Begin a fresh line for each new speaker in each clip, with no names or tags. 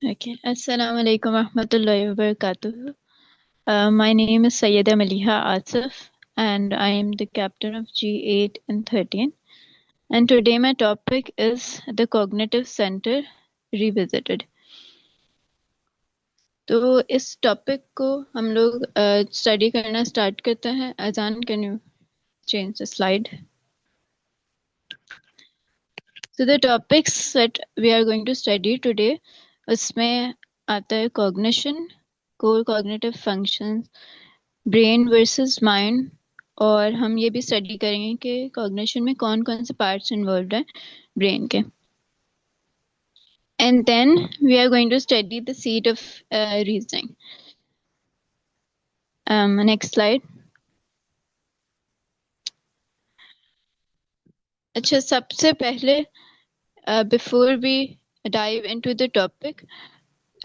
Okay. Assalamu alaikum warahmatullahi wabarakatuh. My name is Sayyida Maliha Asif and I am the captain of G8 and 13. And today my topic is the Cognitive Center Revisited. तो इस topic को हम लोग study करना start करते हैं. Azaan, can you change the slide? So the topics that we are going to study today, उसमें आता है cognition, core cognitive functions, brain versus mind, और हम ये भी स्टडी करेंगे कि कॉग्निशन में कौन कौन से पार्ट्स इन्वॉल्व हैं ब्रेन के. And then we are going to study the seat of reasoning. Next slide. अच्छा, सबसे पहले before we dive into the topic,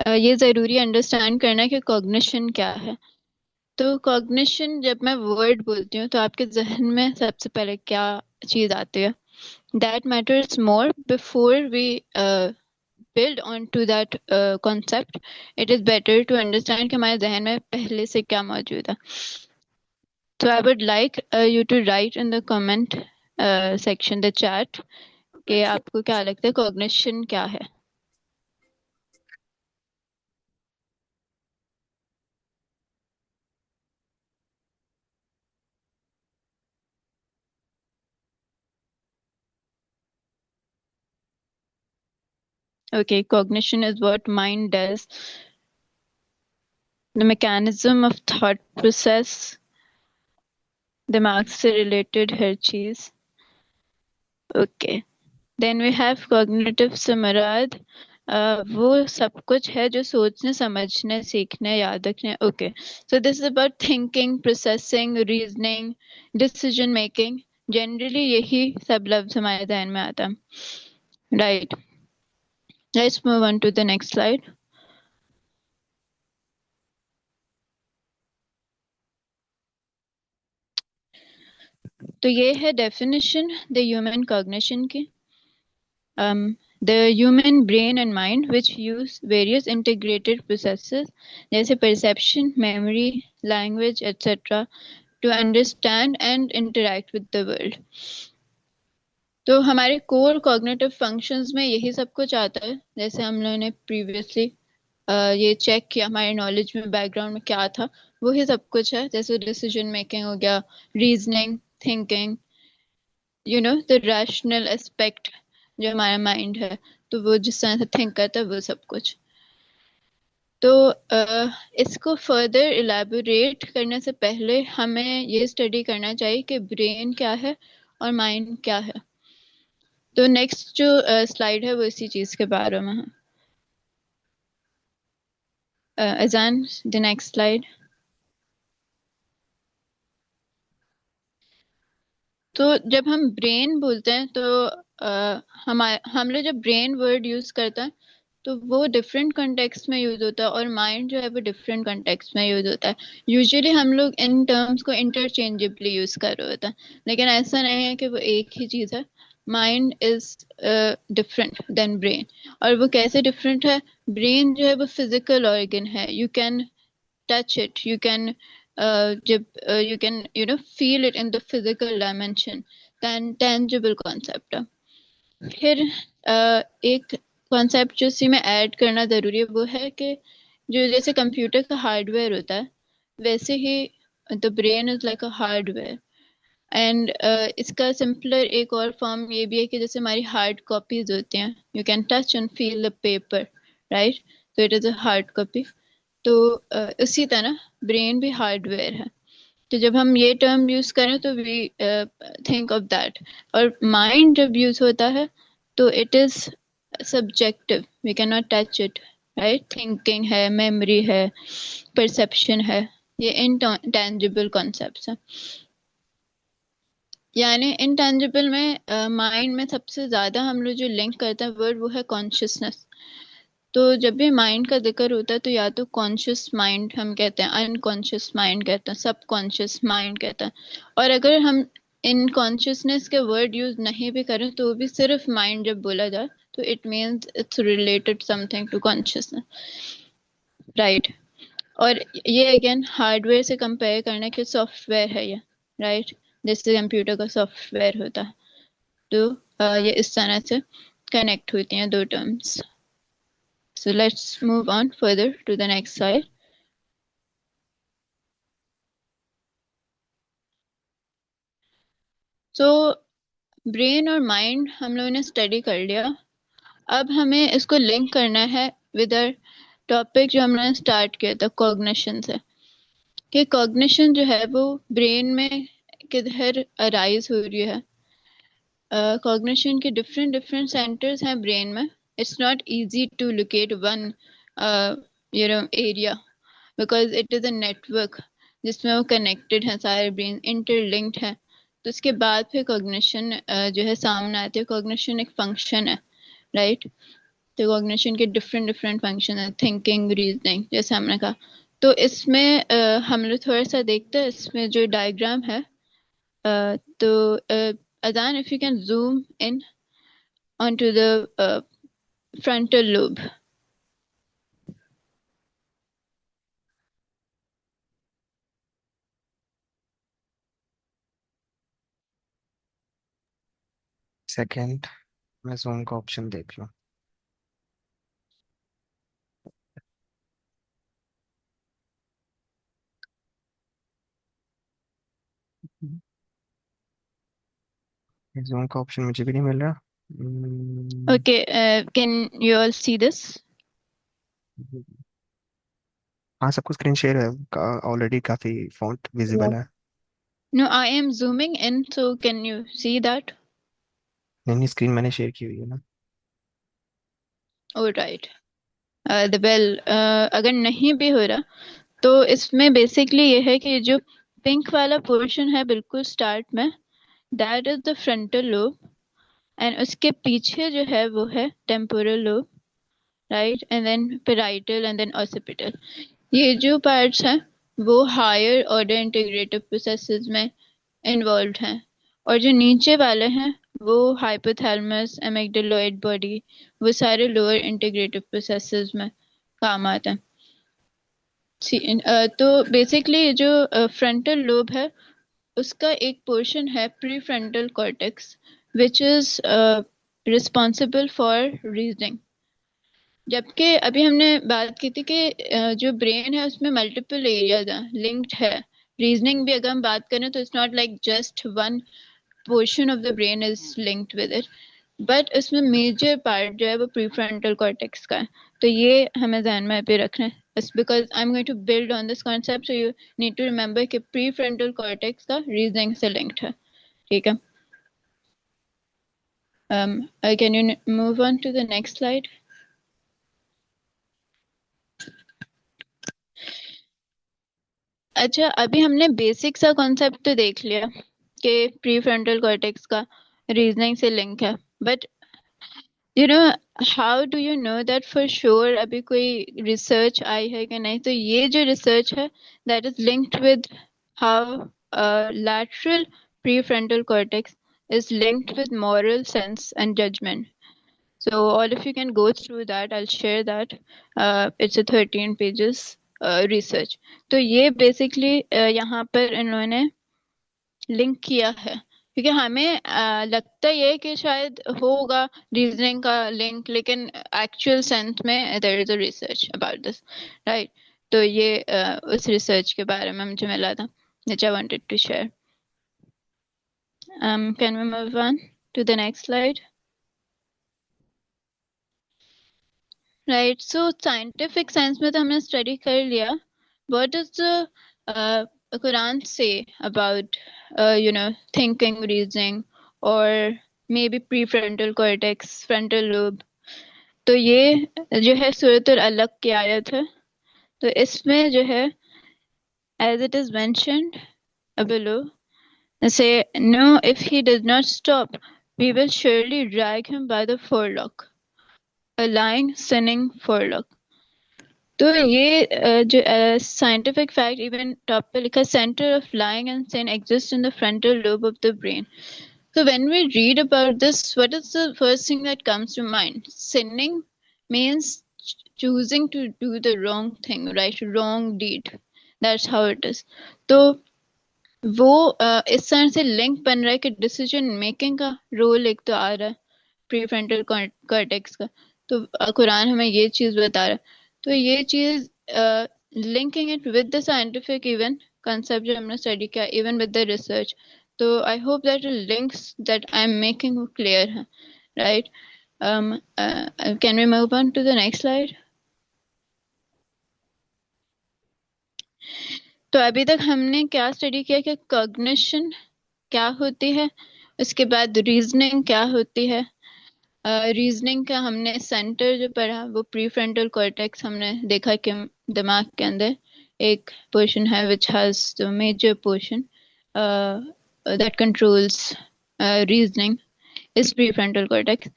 ये ज़रूरी अंडरस्टैंड करना कि कॉग्निशन क्या है. तो कॉग्निशन, जब मैं वर्ड बोलती हूँ तो आपके जहन में सबसे पहले क्या चीज़ आती है? That matters more. Before we build on to that concept, it is better to understand कि हमारे जहन में पहले से क्या मौजूद है. So I would like you to write in the comment section, the chat, कि आपको क्या लगता है cognition क्या है. Okay, cognition is what mind does, the mechanism of thought process, दिमाग से related हर चीज. Okay, then we have cognitive samarad. वो सब कुछ है जो सोचने, समझने, सीखने, याद रखने. Okay, so this is about thinking, processing, reasoning, decision making. Generally यही सब लफ्ज हमारे ध्यान में आता है. Right, let's move on to the next slide. तो ये है डेफिनेशन द ह्यूमन कॉग्निशन की. The human brain and mind, which use various integrated processes जैसे perception, memory, language, etc. to understand and interact with the world. तो हमारे core cognitive functions में यही सब कुछ आता है. जैसे हम लोगों ने प्रीवियसली ये चेक किया हमारे नॉलेज में, बैकग्राउंड में क्या था, वही सब कुछ है. जैसे डिसीजन मेकिंग हो गया, reasoning, thinking, you know the rational aspect जो हमारा माइंड है, तो वो जिस तरह से थिंक करता है वो सब कुछ. तो इसको फर्दर इलेबोरेट करने से पहले हमें ये स्टडी करना चाहिए कि ब्रेन क्या है और माइंड क्या है. तो नेक्स्ट जो स्लाइड है वो इसी चीज के बारे में है. अजान, द नेक्स्ट स्लाइड. तो जब हम ब्रेन बोलते हैं तो हम लोग जब ब्रेन वर्ड यूज करते हैं तो वो डिफरेंट कंटेक्स्ट में यूज होता है, और माइंड जो है वो डिफरेंट कंटेक्स्ट में यूज होता है. यूजुअली हम लोग इन टर्म्स को इंटरचेंजेबली यूज कर रहे होते हैं, लेकिन ऐसा नहीं है कि वो एक ही चीज है. Mind is different than brain. और वो कैसे डिफरेंट है? ब्रेन जो है वो फिजिकल ऑर्गन है. You can touch it, you can you can feel it in the physical dimension, then tangible concept है. फिर एक कॉन्सेप्ट जो इसी में ऐड करना जरूरी है वो है कि जो जैसे कंप्यूटर का हार्डवेयर होता है वैसे ही the brain is like a hardware. And इसका सिंपलर एक और फॉर्म ये भी है कि जैसे हमारी हार्ड कॉपीज होती हैं, you can touch and feel the paper, right? तो it is a hard copy. तो उसी तरह ब्रेन भी हार्डवेयर है. तो जब हम ये टर्म यूज करें तो वी थिंक ऑफ दैट. और माइंड जब यूज होता है तो it is subjective, we can not touch it, right? Thinking है, मेमोरी है, परसेप्शन है, ये इनटेंजिबल कॉन्सेप्ट्स हैं. यानी इनटेंजिबल में माइंड में सबसे ज्यादा हम लोग जो लिंक करते हैं वर्ड वो है कॉन्शियसनेस. तो जब भी माइंड का जिक्र होता है तो या तो कॉन्शियस माइंड हम कहते हैं, अनकॉन्शियस माइंड कहते हैं, सब कॉन्शियस माइंड कहते हैं. और अगर हम इन कॉन्शियसनेस के वर्ड यूज नहीं भी करें तो भी सिर्फ माइंड जब बोला जाए तो it means it's related something to consciousness, right. और ये अगेन हार्डवेयर से कंपेयर करना कि सॉफ्टवेयर है ये, राइट, जैसे कंप्यूटर का सॉफ्टवेयर होता है। तो ये इस तरह से कनेक्ट होती हैं दो terms. So let's move on further to the next slide. So brain और माइंड हम लोगों ने स्टडी कर लिया। अब हमें इसको लिंक करना है विद अ टॉपिक जो हमने स्टार्ट किया था कॉग्निशन से, कि कॉग्निशन जो है वो ब्रेन में किधर अराइज हो रही है। कॉग्निशन के डिफरेंट डिफरेंट सेंटर्स हैं ब्रेन में। It's not easy to locate one area because it is a network जिसमें वो कनेक्टेड है, सारे ब्रेन इंटरलिंक्ड है। तो उसके बाद फिर कॉग्निशन जो है सामने आती है। कॉग्निशन एक फंक्शन है, राइट। तो कॉग्निशन के डिफरेंट डिफरेंट फंक्शन है, थिंकिंग, रीजनिंग, जैसे हमने कहा। तो इसमें हम लोग थोड़ा सा देखते हैं इसमें जो डायग्राम है। तो Adhan, if you can zoom in onto the frontal lobe.
Second, मैं जूम का ऑप्शन देख लूँ। जूम का ऑप्शन मुझे भी नहीं मिल रहा।
Okay, can you all see this?
हाँ, सबको स्क्रीन शेयर है, ऑलरेडी काफी फॉन्ट विजिबल है।
No, I am zooming in, so can you see that?
नहीं नहीं, स्क्रीन मैंने शेयर की हुई है ना।
All right. The bell, अगर नहीं भी हो रहा तो इसमें बेसिकली ये है कि जो पिंक वाला पोर्शन है बिल्कुल स्टार्ट में, that is the frontal lobe, and उसके पीछे जो है वो है temporal lobe, right, and then parietal and then occipital. ये जो पार्ट्स हैं वो हायर ऑर्डर इंटीग्रेटिव प्रोसेसेस में इन्वॉल्व हैं, और जो नीचे वाले हैं वो हाइपोथैलेमस, एमिग्डालॉइड बॉडी, वो सारे लोअर इंटीग्रेटिव प्रोसेसेस में काम आते हैं। तो बेसिकली जो फ्रंटल लोब है उसका एक पोर्शन है pre frontal cortex which is responsible for reasoning. जबकि अभी हमने बात की थी कि जो ब्रेन है उसमें मल्टीपल एरियाज हैं, लिंक्ड है। रीजनिंग भी अगर हम बात करें तो it's not like just one portion of the brain is linked with it, but इसमें मेजर पार्ट जो है वो प्रीफ्रंटल कॉर्टेक्स का है। तो ये हमें ध्यान में पे रखना है, because I am going to build on this concept, so you need to remember कि प्रीफ्रंटल कॉर्टेक्स का रीजनिंग से लिंक्ड है, ठीक है। Can you move on to the next slide. अच्छा, अभी हमने बेसिक सा कॉन्सेप्ट तो देख लिया कि प्रीफ्रंटल कॉर्टेक्स का रीजनिंग से लिंक है, but you know how do you know that for sure? अभी कोई रिसर्च आई है कि नहीं? तो ये जो रिसर्च है that is linked with how lateral prefrontal cortex is linked with moral sense and judgment. So all of you can go through that. I'll share that. It's a 13 pages research. तो ये basically यहाँ पर इन्होंने link किया है, क्योंकि हमें लगता ये है कि शायद होगा रीजनिंग का लिंक, लेकिन एक्चुअल सेंस में there is a research about this, right. तो ये उस रिसर्च के बारे में मुझे मिला था which I wanted to share. Can we move on to the next slide? Right, so scientific science में तो हमने स्टडी कर लिया. What does the Quran say about thinking, reasoning, or maybe prefrontal cortex, frontal lobe? तो ये जो है सूरत अल-अलक की आयत है। तो इसमें जो है as it is mentioned below, say, no, if he does not stop, we will surely drag him by the forelock, a lying, sinning forelock. तो ये जो साइंटिफिक फैक्ट इवन टॉप पे लिखा, center of lying and sin exist in the frontal lobe of the brain. So when we read about this, what is the first thing that comes to mind? Sinning means choosing to do the wrong thing, right? Wrong deed. That's how it is. तो वो इस तरह से link बन रहा है कि decision making का रोल एक तो आ रहा है प्रीफ्रंटल कॉर्टेक्स का, तो कुरान हमें ये चीज बता रहा है। तो ये चीज linking it with the scientific even concept जो हमने स्टडी किया, इवन विद द रिसर्च, तो I hope that links that I am making वो क्लियर है, right? Can we move on to the next slide? तो अभी तक हमने क्या स्टडी किया कि कॉग्निशन क्या होती है, उसके बाद रीजनिंग क्या होती है। रीजनिंग का हमने सेंटर जो पढ़ा वो प्रीफ्रंटल कॉर्टेक्स, हमने देखा कि दिमाग के अंदर एक पोर्शन है which has the major portion that controls reasoning is prefrontal cortex.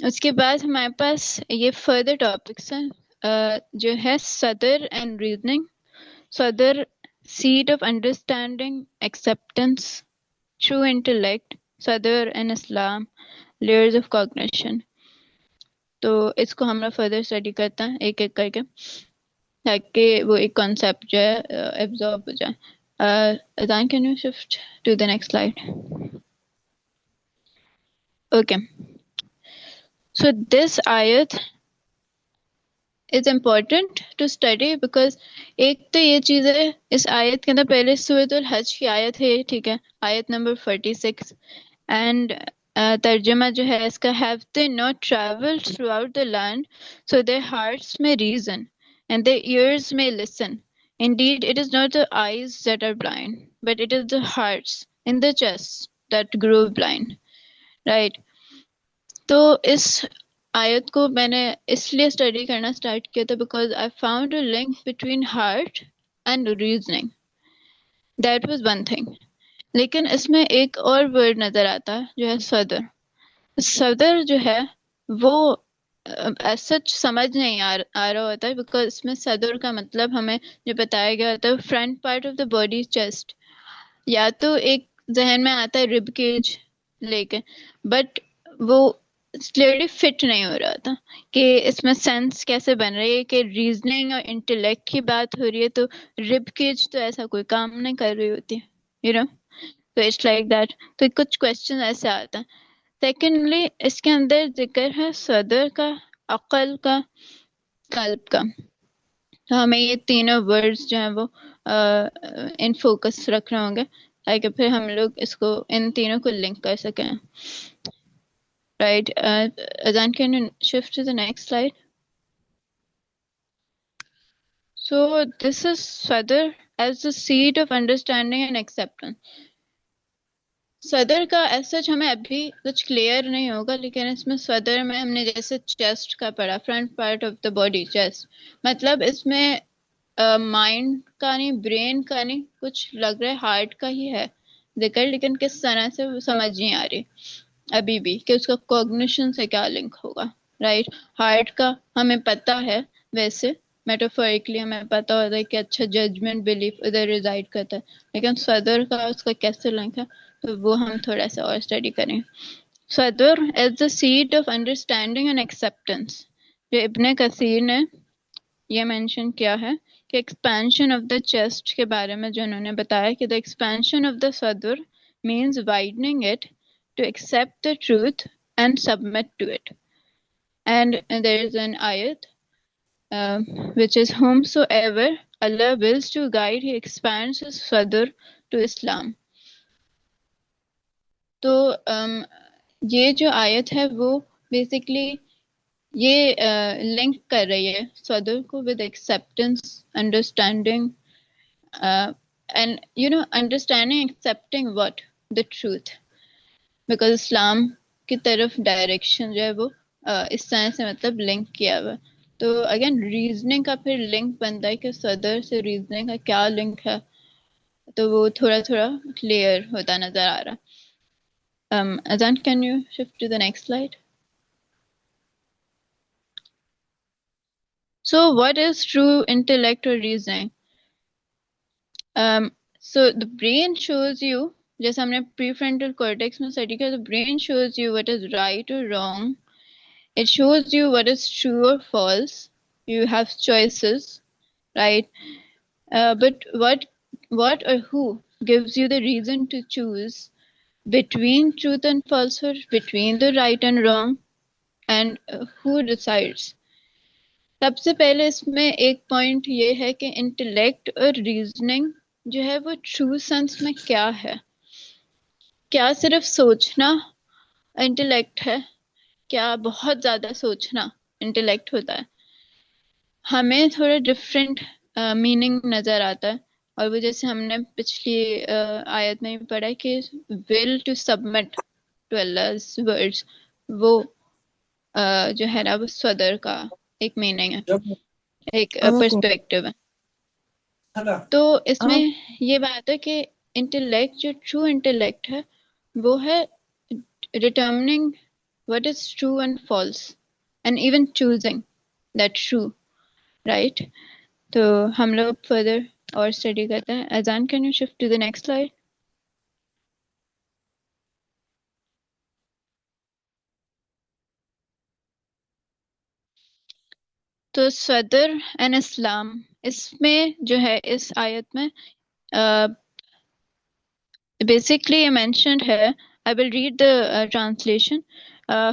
उसके बाद हमारे पास ये फर्दर टॉपिक्स हैं जो है सदर एंड रीजनिंग। सदर seed of understanding, acceptance, true intellect, sadr and Islam, layers of cognition। तो इसको हम लोग फर्दर स्टडी करते हैं एक एक करके ताकि वो एक कॉन्सेप्ट जो है एब्जॉर्ब हो जाए। अजान, can you shift to the next slide? Okay, so this आयत is important to study because एक तो ये चीज है इस आयत के अंदर, पहले सूरतुल हज की आयत है, ठीक है, आयत नंबर 46, एंड तर्जमा जो है इसका, have they not travelled through out the land so there hearts में रीजन एंड देयर ईयर्स में listen, indeed it is not the eyes that are blind but it is the hearts in the chest that grow blind, right? तो इस आयत को मैंने इसलिए study करना start किया था because I found a link between heart and reasoning, that was one thing. लेकिन इसमें एक और वर्ड नजर आता है जो है सदर। सदर जो है वो सच समझ नहीं आ रहा होता है बिकॉज इसमें सदर का मतलब हमें जो बताया गया होता है front part of the body, chest, या तो एक जहन में आता है रिब केज लेके, बट वो क्लियरली फिट नहीं हो रहा था कि इसमें सेंस कैसे बन रही है कि रीजनिंग और इंटेलेक्ट की बात हो रही है तो रिब केज तो ऐसा कोई काम नहीं कर रही होती, यू नो, तो इट्स लाइक दैट। तो कुछ क्वेश्चन ऐसे आता है। सेकेंडली इसके अंदर जिक्र है सदर का, अकल का, कल्ब का। तो हमें ये तीनों वर्ड्स जो हैं वो इन फोकस रखने होंगे ताकि फिर हम लोग इसको इन तीनों को लिंक कर सकें, right? Azan, can you shift to the next slide? So this is Sadr as the seed of understanding and acceptance। सदर का ऐसा हमें अभी कुछ क्लियर नहीं होगा, लेकिन इसमें सदर में हमने जैसे चेस्ट का पढ़ा, front part of the body, chest, मतलब इसमें माइंड का नहीं, ब्रेन का नहीं, कुछ लग रहा है हार्ट का ही है जिक्र, लेकिन किस तरह से वो समझ नहीं आ रही अभी भी कि उसका कॉग्निशन से क्या लिंक होगा, राइट? हार्ट का हमें पता है, वैसे मेटाफोरिकली हमें पता होता है कि अच्छा जजमेंट बिलीफ उधर रिजाइड करता है, लेकिन सदर का उसका कैसे लिंक है तो वो हम थोड़ा सा और स्टडी करें। सदर is the seed of understanding and acceptance. जो इब्ने कसीर ने ये मेंशन किया है कि एक्सपेंशन ऑफ द चेस्ट के बारे में जो उन्होंने बताया कि द एक्सपेंशन ऑफ द सदर means widening it to accept the truth and submit to it. And there is an ayat which is, whomsoever Allah wills to guide, he expands his sadr to Islam। तो ये जो आयत है वो basically ये link कर रही है सदर को with acceptance, understanding, and you know understanding, accepting what, the truth, because Islam की तरफ डायरेक्शन जो है वो इस तरह से मतलब लिंक किया हुआ। तो अगेन रीजनिंग का फिर लिंक बनता है कि सदर से रीजनिंग का क्या लिंक है, तो वो थोड़ा थोड़ा क्लियर होता नजर आ रहा। Azan, can you shift to the next slide? So what is true intellect or reasoning? So the brain shows you जैसे हमने प्री फ्रंटल कॉर्टेक्स में स्टडी किया, तो brain shows you what is right और wrong, it shows you what is true or false. You have choices, right? But what or who gives you the reason to choose between truth and falsehood, between the right and wrong, and who decides? सबसे पहले इसमें एक point ये है कि intellect और reasoning जो है वो ट्रू सेंस में क्या है। क्या सिर्फ सोचना इंटेलेक्ट है? क्या बहुत ज्यादा सोचना इंटेलेक्ट होता है? हमें थोड़ा डिफरेंट मीनिंग नजर आता है, और वो जैसे हमने पिछली आयत में भी पढ़ा है कि will to submit to Allah's words, वो जो है ना वो सदर का एक मीनिंग है, एक पर्सपेक्टिव है। तो इसमें ये बात है कि इंटेलेक्ट, जो ट्रू इंटेलेक्ट है, वो है determining what is true and false and even choosing that true, right? तो हम लोग फर्दर और स्टडी करते हैं। Azaan, can you shift to the next slide? तो सदर एंड इस्लाम, इसमें जो है इस आयत में basically mentioned here. I will read the translation.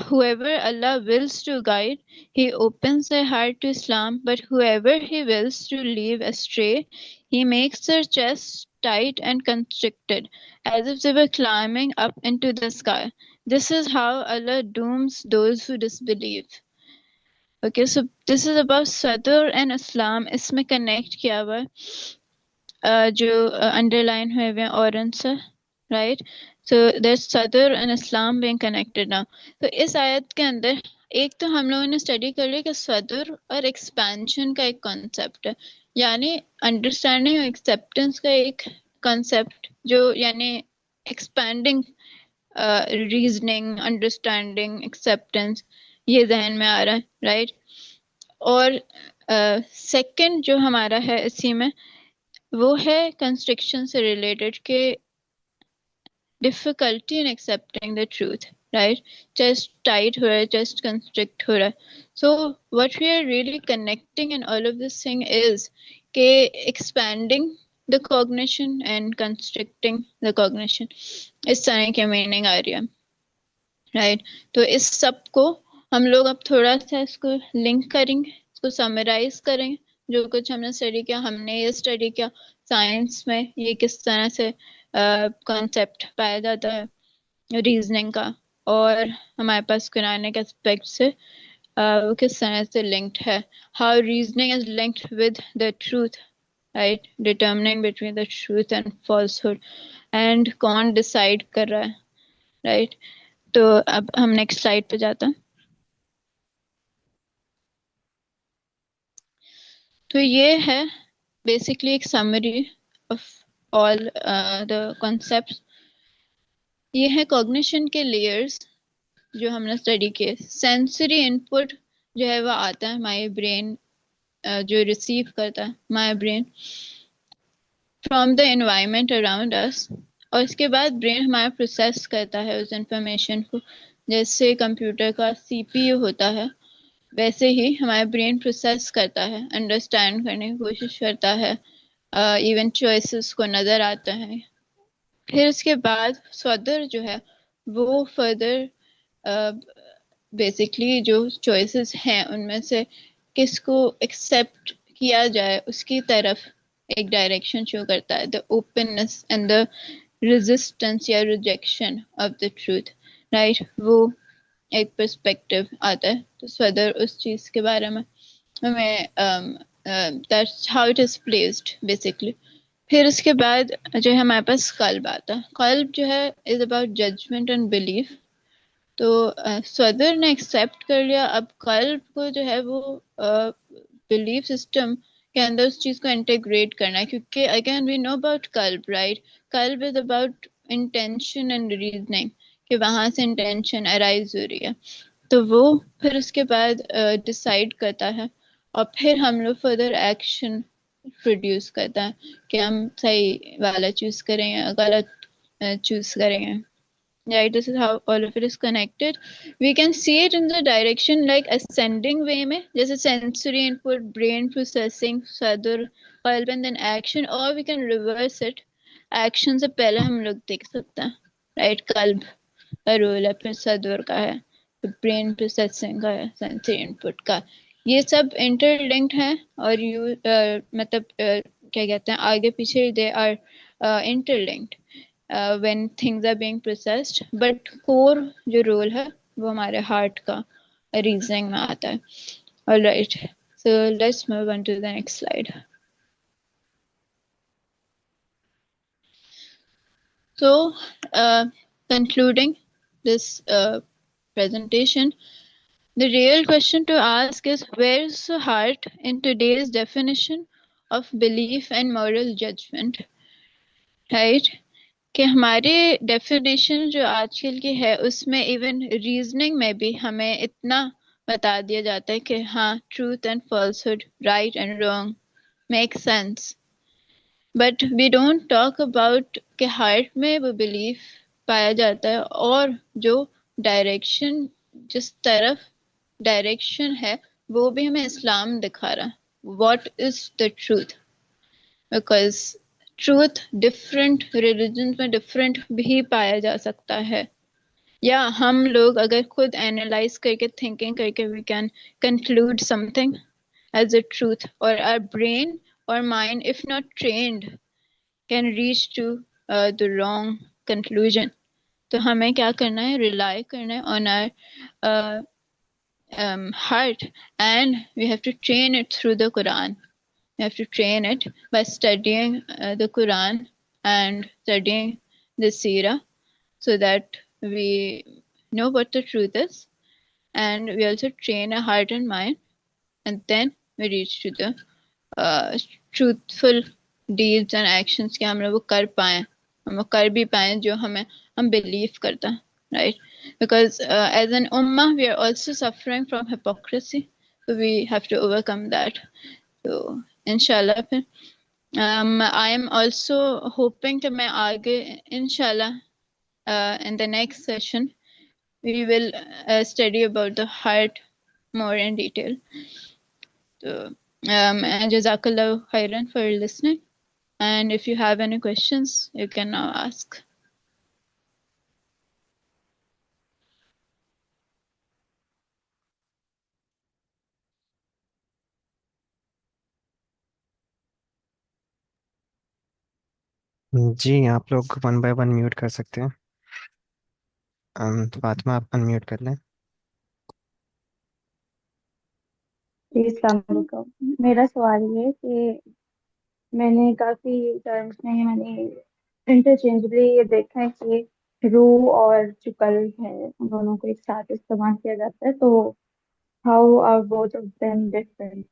Whoever Allah wills to guide, He opens their heart to Islam, but whoever He wills to leave astray, He makes their chests tight and constricted, as if they were climbing up into the sky. This is how Allah dooms those who disbelieve. Okay, so this is about Sadr and Islam. इसमें connect किया हुआ है जो underline हुए हुए हैं orange से, right? So there's Sadr and Islam being connected now. तो इस आयत के अंदर एक तो हम लोगों ने स्टडी कर लिया कि सदर और एक्सपेंशन का एक कॉन्सेप्ट है, यानी अंडरस्टैंडिंग और एक्सेप्टेंस का एक कॉन्सेप्ट, जो यानी एक्सपैंडिंग रीजनिंग, अंडरस्टैंडिंग, एक्सेप्टेंस, ये जहन में आ रहा है, राइट? और सेकंड जो हमारा है इसी में, वो है कंस्ट्रक्शन से रिलेटेड के difficulty in accepting the truth, right? Chest tight हो रहा है, chest constrict हो रहा है. So what we are really connecting in all of this thing is के expanding the cognition and constricting the cognition, इस तरह की मीनिंग आ रही है, राइट? तो इस सब को हम लोग अब थोड़ा सा इसको लिंक करेंगे, इसको समराइज करेंगे। जो कुछ हमने स्टडी किया, हमने ये स्टडी किया साइंस में ये किस तरह से कॉन्सेप्ट पाया जाता है रीजनिंग का, और हमारे पास कुरानिक एस्पेक्ट से वो किस तरह से लिंक्ड है, how reasoning is linked with the truth, right? Determining between the truth and falsehood, and कौन डिसाइड कर रहा है, राइट? तो अब हम नेक्स्ट स्लाइड पे जाते हैं। तो ये है बेसिकली एक summary of all the concepts. ये है कॉग्निशन के लेयर्स जो हमने स्टडी किए। सेंसरी इनपुट जो है वो आता है माय ब्रेन, जो रिसीव करता है my brain from the environment around us, और इसके बाद ब्रेन हमारा प्रोसेस करता है उस इंफॉर्मेशन को। जैसे कंप्यूटर का सीपीयू होता है, वैसे ही हमारा ब्रेन प्रोसेस करता है, अंडरस्टैंड करने की कोशिश करता है, इवन चॉइसेस को नजर आता है। फिर उसके बाद सदर जो है वो फर्दर बेसिकली जो चॉइसेस हैं उनमें से किसको एक्सेप्ट किया जाए उसकी तरफ एक डायरेक्शन शो करता है, the openness and the resistance या rejection of the truth, right? वो एक पर्सपेक्टिव आता है। तो सदर उस चीज के बारे में हमें that's how it is placed basically. फिर उसके बाद जो है हमारे पास कल्ब आता है। कल्ब जो है is about judgement and belief. तो सदर ने एक्सेप्ट कर लिया, अब कल्ब को जो है वो बिलीफ सिस्टम के अंदर उस चीज को इंटीग्रेट करना है, क्योंकि अगेन वी नो अबाउट कल्ब, राइट? कल्ब is about intention and reasoning, कि वहां से इंटेंशन अराइज हो रही है। तो वो फिर उसके बाद डिसाइड करता है, और फिर हम लोग फर्दर एक्शन प्रोड्यूस करता है कि हम सही वाला चूज करें या गलत चूज करेंगे. Right, this is how all of it is connected. We can see it in the direction like ascending way में, जैसे sensory input, brain processing, sadur, qalb, and then action, or we can reverse it. Action से पहले हम लोग देख सकते हैं, right? qalb का रोल है, फिर sadur का है, फिर brain processing का है, sensory input का. ये सब interlinked है, और मतलब क्या कहते हैं, आगे पीछे they are interlinked when things are being processed, but core जो role है वो हमारे heart का reasoning में आता है. All right, so let's move on to the next slide. So concluding this presentation, the real question to ask is, where is the heart in today's definition of belief and moral judgment, right? कि हमारे definition जो आजकल की है उसमें even reasoning में भी हमें इतना बता दिया जाता है कि हाँ, truth and falsehood, right and wrong make sense, but we don't talk about कि हार्ट में वो बिलीफ पाया जाता है, और जो डायरेक्शन, जिस तरफ डायरेक्शन है वो भी हमें इस्लाम दिखा रहा है. What is the truth? Because truth different religion में डिफरेंट भी पाया जा सकता है, या हम लोग अगर खुद एनालाइज करके थिंकिंग करके we can conclude something as a truth, और आवर ब्रेन और mind if not trained can reach to the wrong conclusion. तो हमें क्या करना है? रिलाई करना है on our heart, and we have to train it through the Quran. You have to train it by studying the Quran and studying the Sirah, so that we know what the truth is, and we also train our heart and mind, and then we reach to the uh, truthful deeds and actions कि हम लोग वो कर पाए, हम वो कर भी पाए जो हम believe करता हैं, right? Because as an ummah we are also suffering from hypocrisy, so we have to overcome that. So inshallah फिर I am also hoping that मैं आगे inshallah in the next session we will study about the heart more in detail. So jazakallah khairan for listening, and if you have any questions you can now ask.
जी, आप लोग one by one mute कर सकते हैं. तो फातिमा, आप unmute कर लें.
जी, अस्सलाम वालेकुम. मेरा सवाल ये है कि मैंने काफी टर्म्स में मैंने इंटरचेंजबली ये देखा है कि रूह और जो कल्ब है उन दोनों को एक साथ इस्तेमाल किया जाता है. तो how are both of them different?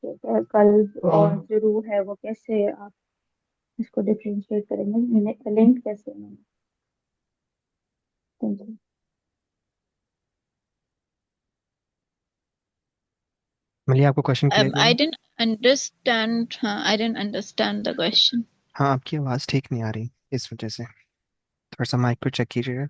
कल्ब और जो रूह है वो कैसे आप इसको डिफरेंशिएट करेंगे, लिंक कैसे है? Thank you.
मिलिए, आपको क्वेश्चन क्लियर हुआ?
I didn't understand. I didn't understand the question.
हाँ, आपकी आवाज़ ठीक नहीं आ रही, इस वजह से थोड़ा सा माइक को चेक कीजिएगा.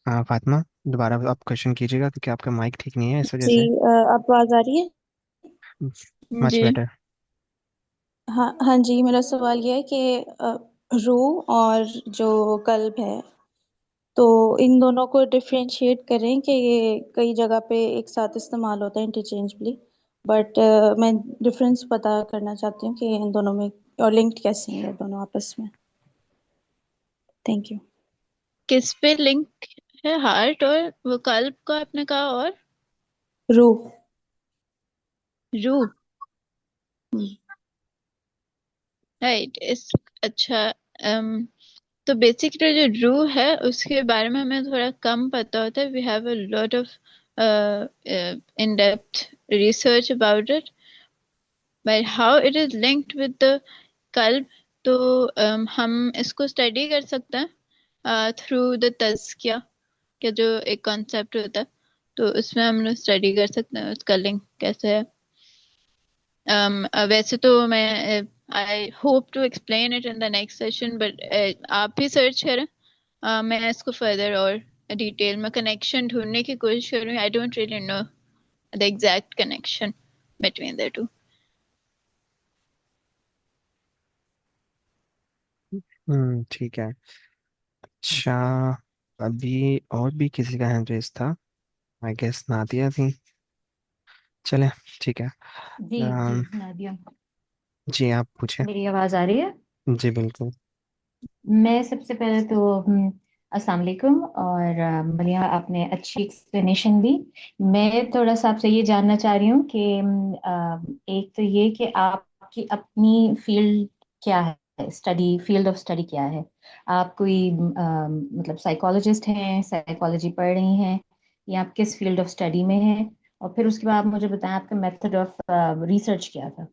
हाँ फातिमा, दोबारा आप क्वेश्चन कीजिएगा क्योंकि आपका माइक ठीक नहीं है, इस वजह
जी,
से.
आपको आवाज आ रही है?
मच
जी.
बेटर.
हाँ हाँ जी, मेरा सवाल ये है कि रूह और जो कल्ब है, तो इन दोनों को डिफरेंशिएट करें कि ये कई जगह पे एक साथ इस्तेमाल होता है इंटरचेंजबली, बट मैं डिफरेंस पता करना चाहती हूँ कि इन दोनों में और लिंक्ड कैसे हैं ये दोनों आपस में. Thank you.
किस पे लिंक है? हार्ट और वो कल्ब का आपने कहा, और
रूह.
रूह,
हम्म.
राइट? इस अच्छा, तो बेसिकली जो रूह है उसके बारे में हमें थोड़ा कम पता होता है. We have a lot of in depth research about it, but how it is linked with the कल्ब. तो हम इसको स्टडी कर सकते हैं थ्रू द तज़किया, के जो एक कॉन्सेप्ट होता है. तो उसमें हम लोग स्टडी कर सकते हैं उसका लिंक कैसे है। वैसे तो मैं I hope to explain it in the next session, but आप ही सर्च करें। मैं इसको फर्दर और डिटेल में कनेक्शन ढूंढने की कोशिश करूँ। I don't really know the exact connection between the two.
ठीक है। अच्छा, अभी और भी किसी का हैंड रेस था, आई गेस नादिया थी। चले, ठीक है।
जी जी
अम,
नादिया,
जी आप पूछे।
मेरी आवाज आ रही है?
जी बिल्कुल।
मैं सबसे पहले तो अस्सलाम वालेकुम, और मलिया आपने अच्छी एक्सप्लेनेशन दी। मैं थोड़ा सा आपसे ये जानना चाह रही हूँ कि एक तो ये कि आपकी अपनी फील्ड क्या है, स्टडी फील्ड ऑफ स्टडी क्या है? आप कोई मतलब साइकोलॉजिस्ट हैं, साइकोलॉजी पढ़ रही हैं, या आप किस फील्ड ऑफ स्टडी में हैं? और फिर उसके बाद आप मुझे बताएं आपका मेथड ऑफ रिसर्च क्या था?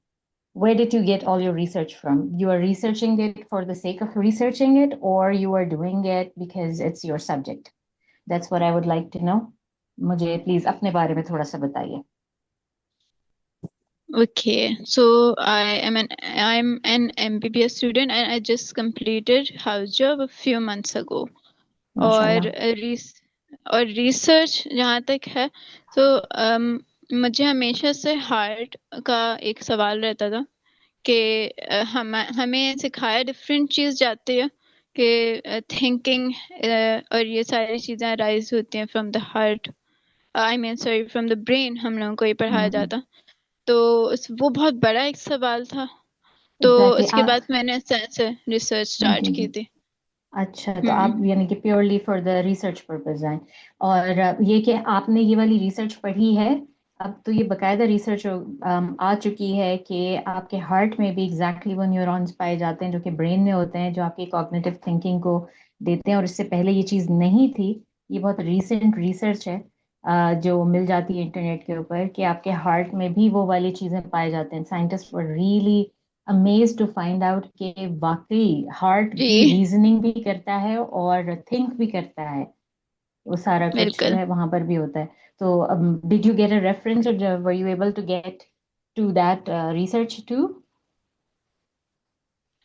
Where did you get all your research from? You are researching it for the sake of researching it, or you are doing it because it's your subject? That's what I would like to know. मुझे please अपने बारे में थोड़ा सा बताइए।
Okay, so I'm an MBBS student and I just completed house job a few months ago. और
माशाल्लाह।
और रिसर्च जहाँ तक है तो मुझे हमेशा से हार्ट का एक सवाल रहता था कि हमें सिखाया डिफरेंट चीज़ जाती है कि थिंकिंग और ये सारी चीज़ें राइज होती हैं from the heart, I mean sorry from the brain, हम लोगों को ये पढ़ाया
हम्म।
जाता। तो वो बहुत बड़ा एक सवाल था। तो
एग्जैक्टली
उसके
आप।
बाद मैंने से रिसर्च स्टार्ट
जी
की
जी।
थी।
अच्छा, तो
हम्म।
आप यानी कि purely for the research purpose आए। और ये कि आपने ये वाली रिसर्च पढ़ी है, अब तो ये बकायदा रिसर्च आ चुकी है कि आपके हार्ट में भी एग्जैक्टली वो न्यूरॉन्स पाए जाते हैं जो कि ब्रेन में होते हैं, जो आपकी कॉग्निटिव थिंकिंग को देते हैं। और इससे पहले ये चीज़ नहीं थी। ये बहुत रीसेंट रिसर्च है जो मिल जाती है इंटरनेट के ऊपर, कि आपके हार्ट में भी वो वाली चीज़ें पाए जाते हैं। Scientist were really amaze to find out कि वाकई हार्ट भी
जी
रीजनिंग भी करता है और थिंक भी करता है। वो सारा कुछ जो
बिल्कुल।
है वहां पर भी होता है। तो did you get a reference, और were you able to get to that research too?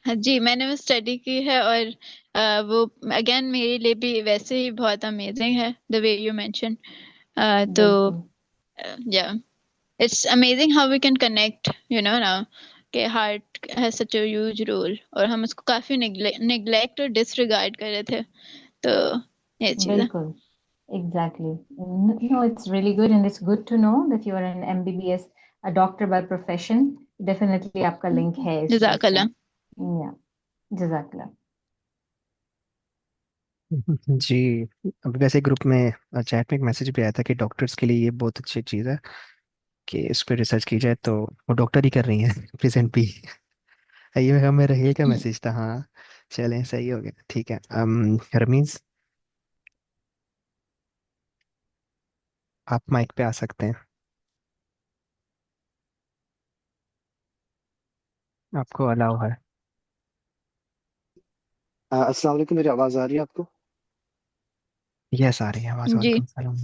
हाँ जी, मैंने वो स्टडी की है और वो अगेन मेरे लिए भी वैसे ही बहुत अमेजिंग है द वे यू मेंशन। तो
बिल्कुल।
या it's amazing how we can connect you know now कि heart has such a huge role और हम उसको काफी निग्लेक्ट और डिसरिगार्ड कर रहे थे। तो ये चीज़ है।
बिल्कुल। Exactly. No, it's really good, and it's good to know that you are an MBBS, a doctor by profession. Definitely आपका लिंक है इस चीज से।
जज़ाकल्लाह।
या, जजाकल्ला।
जी, अब वैसे ग्रुप में चैट में एक मैसेज भी आया था कि डॉक्टर्स के लिए ये बहुत अच्छी चीज़ है कि इस पर रिसर्च की जाए, तो वो डॉक्टर ही कर रही हैं प्रेजेंट भी। ये मेरा ये का मैसेज था, हाँ। चलें, सही हो गया, ठीक है। रमीज, आप माइक पे आ सकते हैं, आपको अलाउ है।
अस्सलाम वालेकुम, मेरी आवाज़ आ रही है आपको?
यस, आ रही है आवाज़,
जी
वालेकुम सलाम।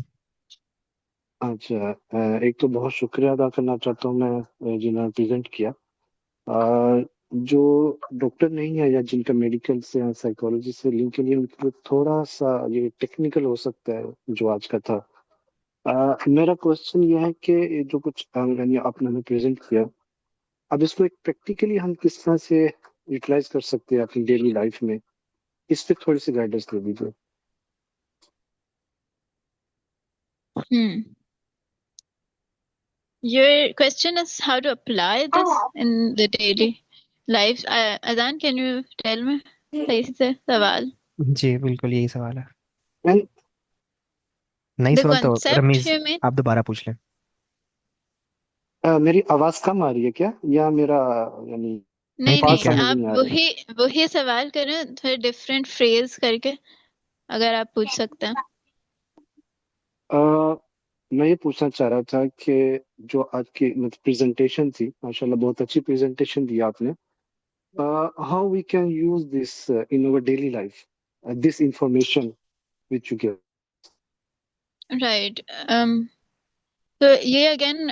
अच्छा, एक तो बहुत शुक्रिया अदा करना चाहता हूँ मैं जिन्होंने प्रेजेंट किया। जो डॉक्टर नहीं है या जिनका मेडिकल से या साइकोलॉजी से लिंक है, ये उनको थोड़ा सा ये टेक्निकल हो सकता है जो आज का था। मेरा क्वेश्चन ये है कि ये जो कुछ यानी आपने प्रेजेंट किया, अब इसको एक प्रैक्टिकली हम किस तरह से यूटिलाइज कर सकते हैं अपनी डेली लाइफ में, इस पे थोड़ी सी गाइडेंस दे दीजिए।
हम्म। Your question is how to apply this in the daily life. Adhan, can you tell me? सही से सवाल।
जी बिल्कुल, यही सवाल है।
And,
नहीं,
The
सवाल तो
concept
रमीज
you mean?
आप दोबारा पूछ लें।
मेरी आवाज़ कम आ रही है क्या, या मेरा यानी
नहीं,
नहीं
बात
ठीक
नहीं,
है।
समझ
आप
नहीं आ रही?
वही सवाल करें थोड़ा डिफरेंट फ्रेज करके, अगर आप पूछ सकते हैं।
अ, मैं ये पूछना चाह रहा था कि जो आज की मतलब प्रेजेंटेशन थी, माशाल्लाह बहुत अच्छी प्रेजेंटेशन दी आपने। How we can use this in our daily life, this information which you give?
Right. तो ये अगेन,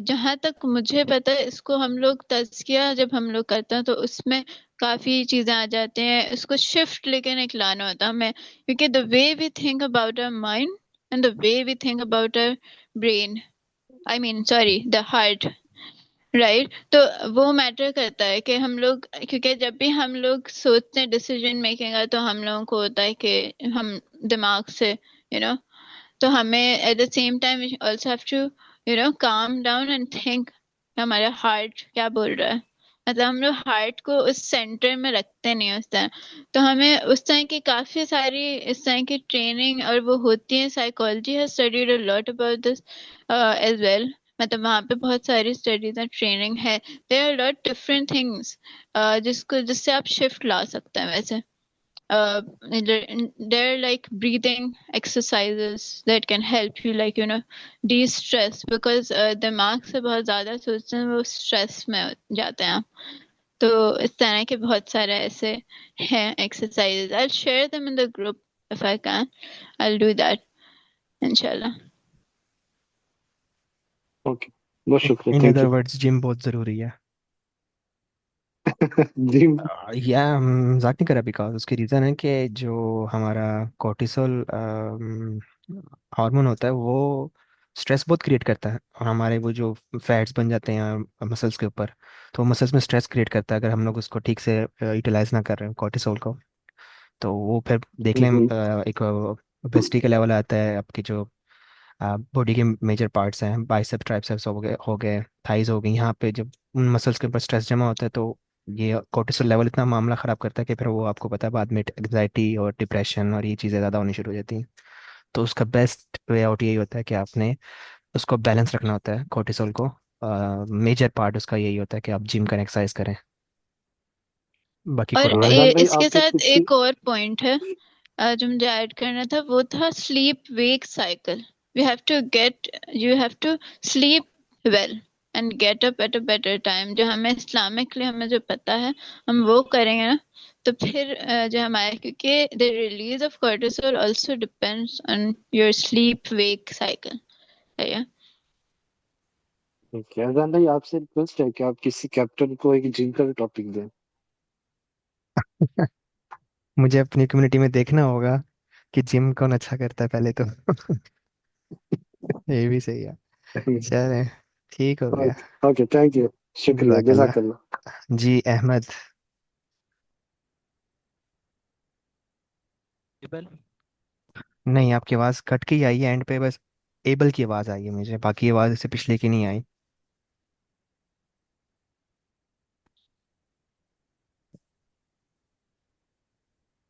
जहाँ तक मुझे पता है, इसको हम लोग तज़किया जब हम लोग करते हैं तो उसमें काफी चीजें आ जाती हैं, इसको शिफ्ट लेकिन एक लाना होता है हमें, क्योंकि the way we think about our mind and the way we think about our brain, I mean sorry, the heart, right. तो वो मैटर करता है कि हम लोग, क्योंकि जब भी हम लोग सोचते हैं डिसीजन मेकिंग का, तो हम लोगों को होता है कि हम दिमाग से, तो हमें at the same time also have to calm down and think हमारा हार्ट क्या बोल रहा है। मतलब हम लोग हार्ट को उस सेंटर में रखते नहीं उस टाइम। तो हमें उस टाइम की काफी सारी इस टाइम की ट्रेनिंग और वो होती है। Psychology has studied a lot about this as well. मतलब वहाँ पे बहुत सारी स्टडीज एंड ट्रेनिंग है। There are lot different things जिससे आप शिफ्ट ला सकते हैं वैसे। there are like breathing exercises that can help you, like de-stress, because दिमाग से बहुत ज्यादा सोचते हैं वो स्ट्रेस में जाते हैं आप। तो इस तरह के बहुत सारे ऐसे हैं exercises. I'll share them in the group if I can. I'll do that inshallah.
Okay, बहुत शुक्रिया,
in
thank
other
you.
Words जिम बहुत ज़रूरी है।
जी।
या मजाक नहीं कर रहा, बिकॉज उसकी रीज़न है कि जो हमारा कोर्टिसोल हार्मोन होता है वो स्ट्रेस बहुत क्रिएट करता है, और हमारे वो जो फैट्स बन जाते हैं मसल्स के ऊपर, तो मसल्स में स्ट्रेस क्रिएट करता है अगर हम लोग उसको ठीक से यूटिलाइज ना कर रहे हैं कोर्टिसोल को। तो वो फिर देख लें,
हम्म,
एक ओबेसिटी का लेवल आता है, आपकी जो बॉडी के मेजर पार्ट्स हैं, बाइसेप ट्राइसेप्स हो गए थाइज हो गई, यहाँ पे जब उन मसल्स के ऊपर स्ट्रेस जमा होता है तो ये कोर्टिसोल लेवल इतना मामला ख़राब करता है कि फिर वो आपको पता है बाद में एग्जाइटी और डिप्रेशन और ये चीज़ें ज़्यादा होनी शुरू हो जाती हैं। तो उसका बेस्ट वे आउट यही होता है कि आपने उसको बैलेंस रखना होता है कोर्टिसोल को। मेजर पार्ट उसका यही होता है कि आप जिम करें, एक्सरसाइज करें, बाकी
और
एहसान भाई
इसके
आपने
साथ
पिछले।
एक और पॉइंट है जो मुझे ऐड करना था, वो था sleep wake cycle. You have to get you have to sleep well and get up at a better time, जो हमें इस्लामिकली हमें जो पता है हम वो करेंगे ना। तो फिर जो हमारे, क्योंकि the release of cortisol also depends on your sleep wake cycle, है।
ठीक है, एहसान भाई आपसे रिक्वेस्ट है कि आप किसी कैप्टन को एक जिम का टॉपिक दें।
मुझे अपनी कम्युनिटी में देखना होगा कि जिम कौन अच्छा करता है पहले तो। ये भी सही है। चले, ठीक हो गया।
ओके ओके, थैंक यू, शुक्रिया,
जजाकल्ला।
जजाकल्ला।
जी अहमद। नहीं, आपकी आवाज़ कट के ही आई है एंड पे, बस एबल की आवाज़ आई है मुझे, बाकी आवाज़ इससे पिछले की नहीं आई।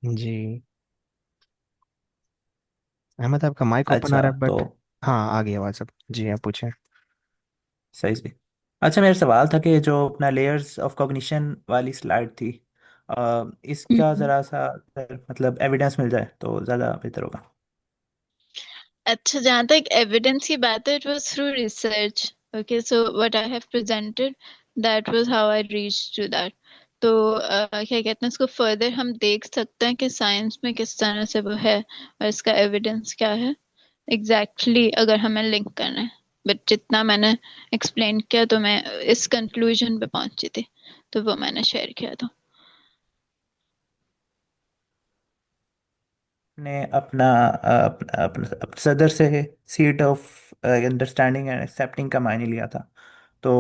जी अहमद, आपका माइक ओपन आ
अच्छा
रहा है
तो
बट। हाँ, आ गई आवाज़ अब। जी आप पूछें।
सही सही। अच्छा, मेरा सवाल था कि जो अपना लेयर्स ऑफ कॉग्निशन वाली स्लाइड थी, इसका
हम्म।
ज़रा सा अगर मतलब एविडेंस मिल जाए तो ज़्यादा बेहतर होगा।
अच्छा, जहाँ तक एविडेंस की बात है, it was through research. Okay, so what I have presented, that was how I reached to that. तो क्या कहते हैं, इसको फर्दर हम देख सकते हैं कि साइंस में किस तरह से वो है और इसका एविडेंस क्या है एग्जैक्टली अगर हमें लिंक करना है। बट जितना मैंने एक्सप्लेन किया तो मैं इस कंक्लूजन पे पहुंची थी, तो वो मैंने शेयर किया था।
ने अपना अपना सदर से seat of understanding and accepting का मायने लिया था। तो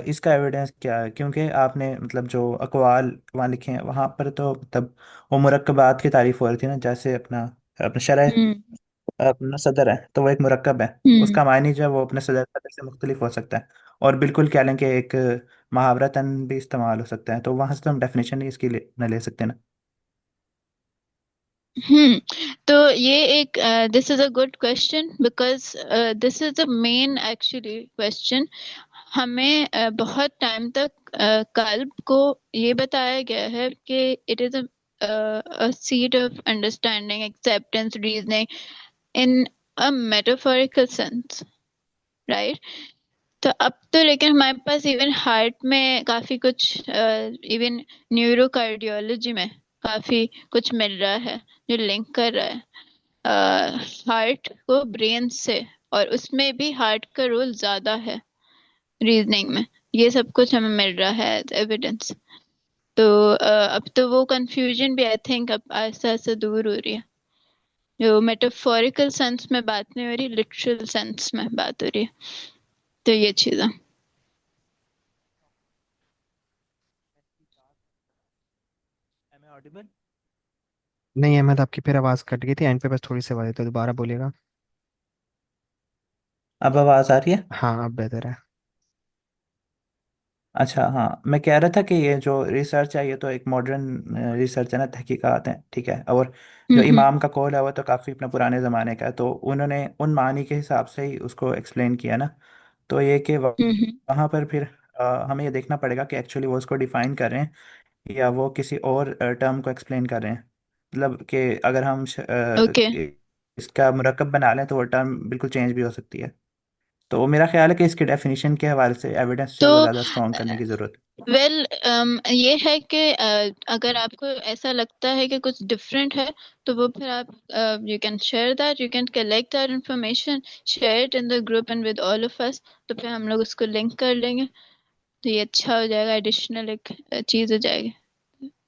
इसका एविडेंस क्या है? क्योंकि आपने मतलब जो अकवाल वहाँ लिखे हैं वहाँ पर तो मतलब वो मुरक्कबात की तारीफ हो रही थी ना, जैसे अपना अपना शरह
हम्म।
अपना सदर है तो वो एक मुरक्कब है।
हम्म।
उसका मायने जो है वो अपने सदर से मुख्तलिफ हो सकता है। और बिल्कुल कह लें कि एक मुहावरतन भी इस्तेमाल हो सकता है, तो वहाँ से तो हम डेफिनेशन ही इसकी न ले सकते ना।
हम्म। तो ये एक this is a good question, because this is the main actually question. हमें बहुत टाइम तक कल्ब को ये बताया गया है कि it is a seat of understanding, acceptance, reasoning in a metaphorical sense, right. तो अब तो लेकिन हमारे पास इवन हार्ट में काफी कुछ, इवन न्यूरोकार्डियोलॉजी में काफी कुछ मिल रहा है जो लिंक कर रहा है हार्ट को ब्रेन से, और उसमें भी हार्ट का रोल ज्यादा है रीजनिंग में। ये सब कुछ हमें मिल रहा है एविडेंस। तो अब तो वो कंफ्यूजन भी आई थिंक अब आहिस्ता आहिस्ता दूर हो रही है। जो मेटाफोरिकल सेंस में बात नहीं हो रही, लिटरल सेंस में बात हो रही है। तो ये चीज है।
Am I audible?
नहीं अहमद, आपकी फिर आवाज़ कट गई थी एंड पे, बस थोड़ी सी आवाज़ आई तो दोबारा बोलेगा।
अब आवाज आ रही है?
हाँ अब बेहतर है।
अच्छा, हाँ, मैं कह रहा था कि ये जो रिसर्च है ये तो एक मॉडर्न रिसर्च है ना, तहकीकात है, ठीक है। और जो
हम्म।
इमाम का कौल है वो तो काफ़ी अपने पुराने ज़माने का है, तो उन्होंने उन मानी के हिसाब से ही उसको एक्सप्लेन किया ना। तो ये कि
हम्म।
वहाँ पर फिर हमें ये देखना पड़ेगा कि एक्चुअली वो उसको डिफाइन कर रहे हैं या वो किसी और टर्म को एक्सप्लेन कर रहे हैं। मतलब कि अगर हम
ओके।
इसका मुरक्कब बना लें तो वो टर्म बिल्कुल चेंज भी हो सकती है। तो मेरा ख्याल है कि इसके डेफिनेशन के हवाले से एविडेंस जो
तो
है वो ज़्यादा स्ट्रॉन्ग करने की ज़रूरत है।
वेल ये है कि अगर आपको ऐसा लगता है कि कुछ डिफरेंट है, तो वो फिर आप you can share that, you can collect that information, share it in the group and with all of us. तो फिर हम लोग उसको लिंक कर लेंगे, तो ये अच्छा हो जाएगा, एडिशनल एक चीज हो जाएगी।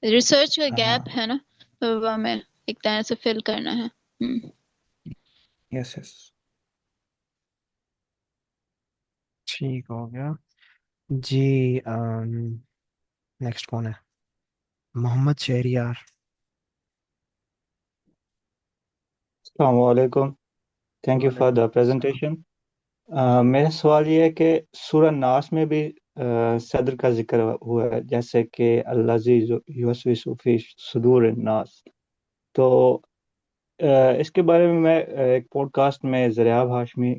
रिसर्च का गैप
हाँ।
है ना, तो वो हमें एक तरह से फिल करना है।
Yes, yes.
ठीक हो गया जी। नेक्स्ट कौन है? मोहम्मद शहरियार।
अस्सलामुअलैकुम। थैंक यू फॉर
वालेकुम
द
सलाम।
प्रेजेंटेशन। मेरा सवाल ये है कि सूरह नास में भी सदर का जिक्र हुआ है, जैसे कि अल्लाज़ी युवस्विसु फी सुदूर नास। तो इसके बारे में मैं एक पॉडकास्ट में ज़रियाब हाशमी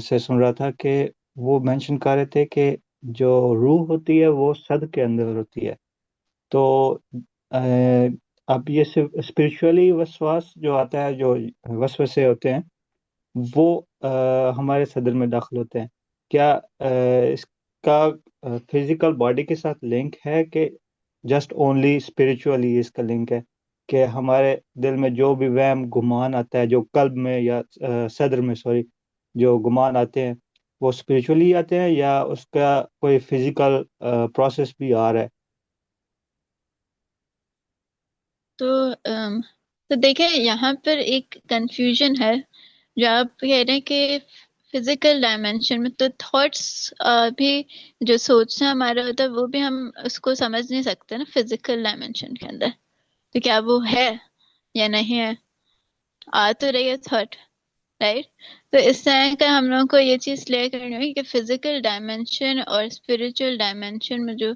से सुन रहा था कि वो मेंशन कर रहे थे कि जो रूह होती है वो सद के अंदर होती है। तो अ, अब ये सिर्फ स्पिरिचुअली वसवास जो आता है, जो वसवसे होते हैं, वो हमारे सदर में दाखिल होते हैं। क्या इसका फिजिकल बॉडी के साथ लिंक है कि जस्ट ओनली स्पिरिचुअली इसका लिंक है? कि हमारे दिल में जो भी वहम गुमान आता है, जो कल्ब में या सदर में, सॉरी, जो गुमान आते हैं, वो स्पिरिचुअली आते हैं या उसका कोई फिजिकल प्रोसेस भी आ रहा है?
तो तो देखिए यहाँ पर एक कंफ्यूजन है। जो आप कह रहे हैं कि फिजिकल डायमेंशन में, तो थॉट्स भी, जो सोचना हमारा होता है, वो भी हम उसको समझ नहीं सकते ना फिजिकल डायमेंशन के अंदर। तो क्या वो है या नहीं है? आ तो रही है थॉट, राइट? तो इस तरह का हम लोगों को ये चीज क्लियर करनी होगी कि फिजिकल डायमेंशन और स्पिरिचुअल डायमेंशन में जो